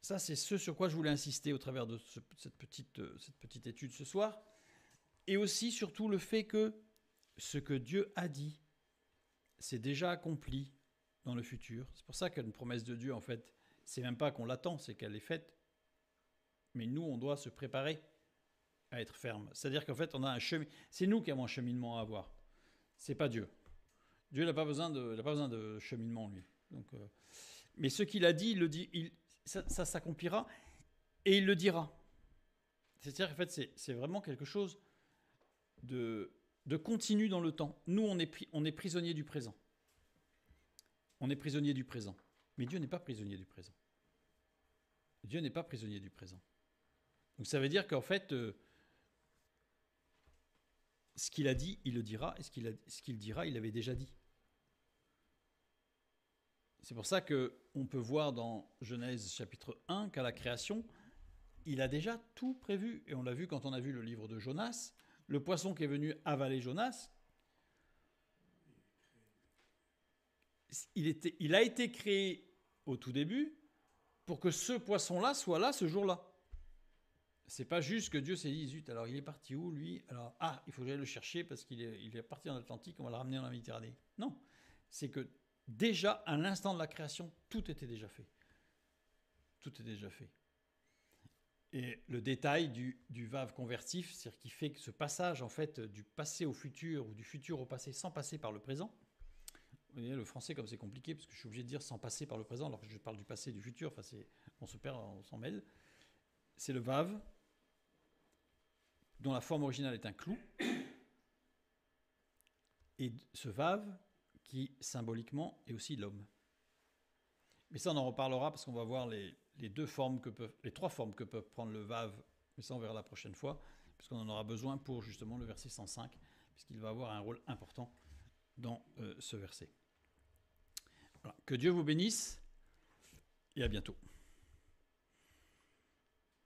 Ça, c'est ce sur quoi je voulais insister au travers de cette petite étude ce soir. Et aussi, surtout, le fait que ce que Dieu a dit, c'est déjà accompli dans le futur. C'est pour ça qu'une promesse de Dieu, en fait, c'est même pas qu'on l'attend, c'est qu'elle est faite. Mais nous, on doit se préparer à être ferme. C'est-à-dire qu'en fait, on a un chemin. C'est nous qui avons un cheminement à avoir. C'est pas Dieu. Dieu n'a pas besoin de cheminement, lui. Donc, mais ce qu'il a dit, il le dit. Ça s'accomplira et il le dira. C'est-à-dire qu'en fait, c'est vraiment quelque chose de continu dans le temps. Nous, on est prisonniers du présent. On est prisonnier du présent. Mais Dieu n'est pas prisonnier du présent. Dieu n'est pas prisonnier du présent. Donc ça veut dire qu'en fait, ce qu'il a dit, il le dira, et ce qu'il dira, il l'avait déjà dit. C'est pour ça qu'on peut voir dans Genèse chapitre 1 qu'à la création, il a déjà tout prévu. Et on l'a vu quand on a vu le livre de Jonas. Le poisson qui est venu avaler Jonas, il a été créé au tout début pour que ce poisson-là soit là ce jour-là. C'est pas juste que Dieu s'est dit, zut, alors il est parti où lui? Alors, il faut que j'aille le chercher parce qu'il est parti en Atlantique, on va le ramener dans la Méditerranée. Non, c'est que déjà, à l'instant de la création, tout était déjà fait. Tout était déjà fait. Et le détail du vave convertif, c'est-à-dire qui fait que ce passage en fait du passé au futur ou du futur au passé sans passer par le présent. Vous voyez, le français comme c'est compliqué parce que je suis obligé de dire sans passer par le présent alors que je parle du passé et du futur. Enfin, on se perd, on s'en mêle. C'est le vave dont la forme originale est un clou et ce vave qui symboliquement est aussi l'homme. Mais ça on en reparlera parce qu'on va voir les trois formes que peuvent prendre le vave, mais ça on verra la prochaine fois, puisqu'on en aura besoin pour justement le verset 105, puisqu'il va avoir un rôle important dans ce verset. Voilà. Que Dieu vous bénisse et à bientôt.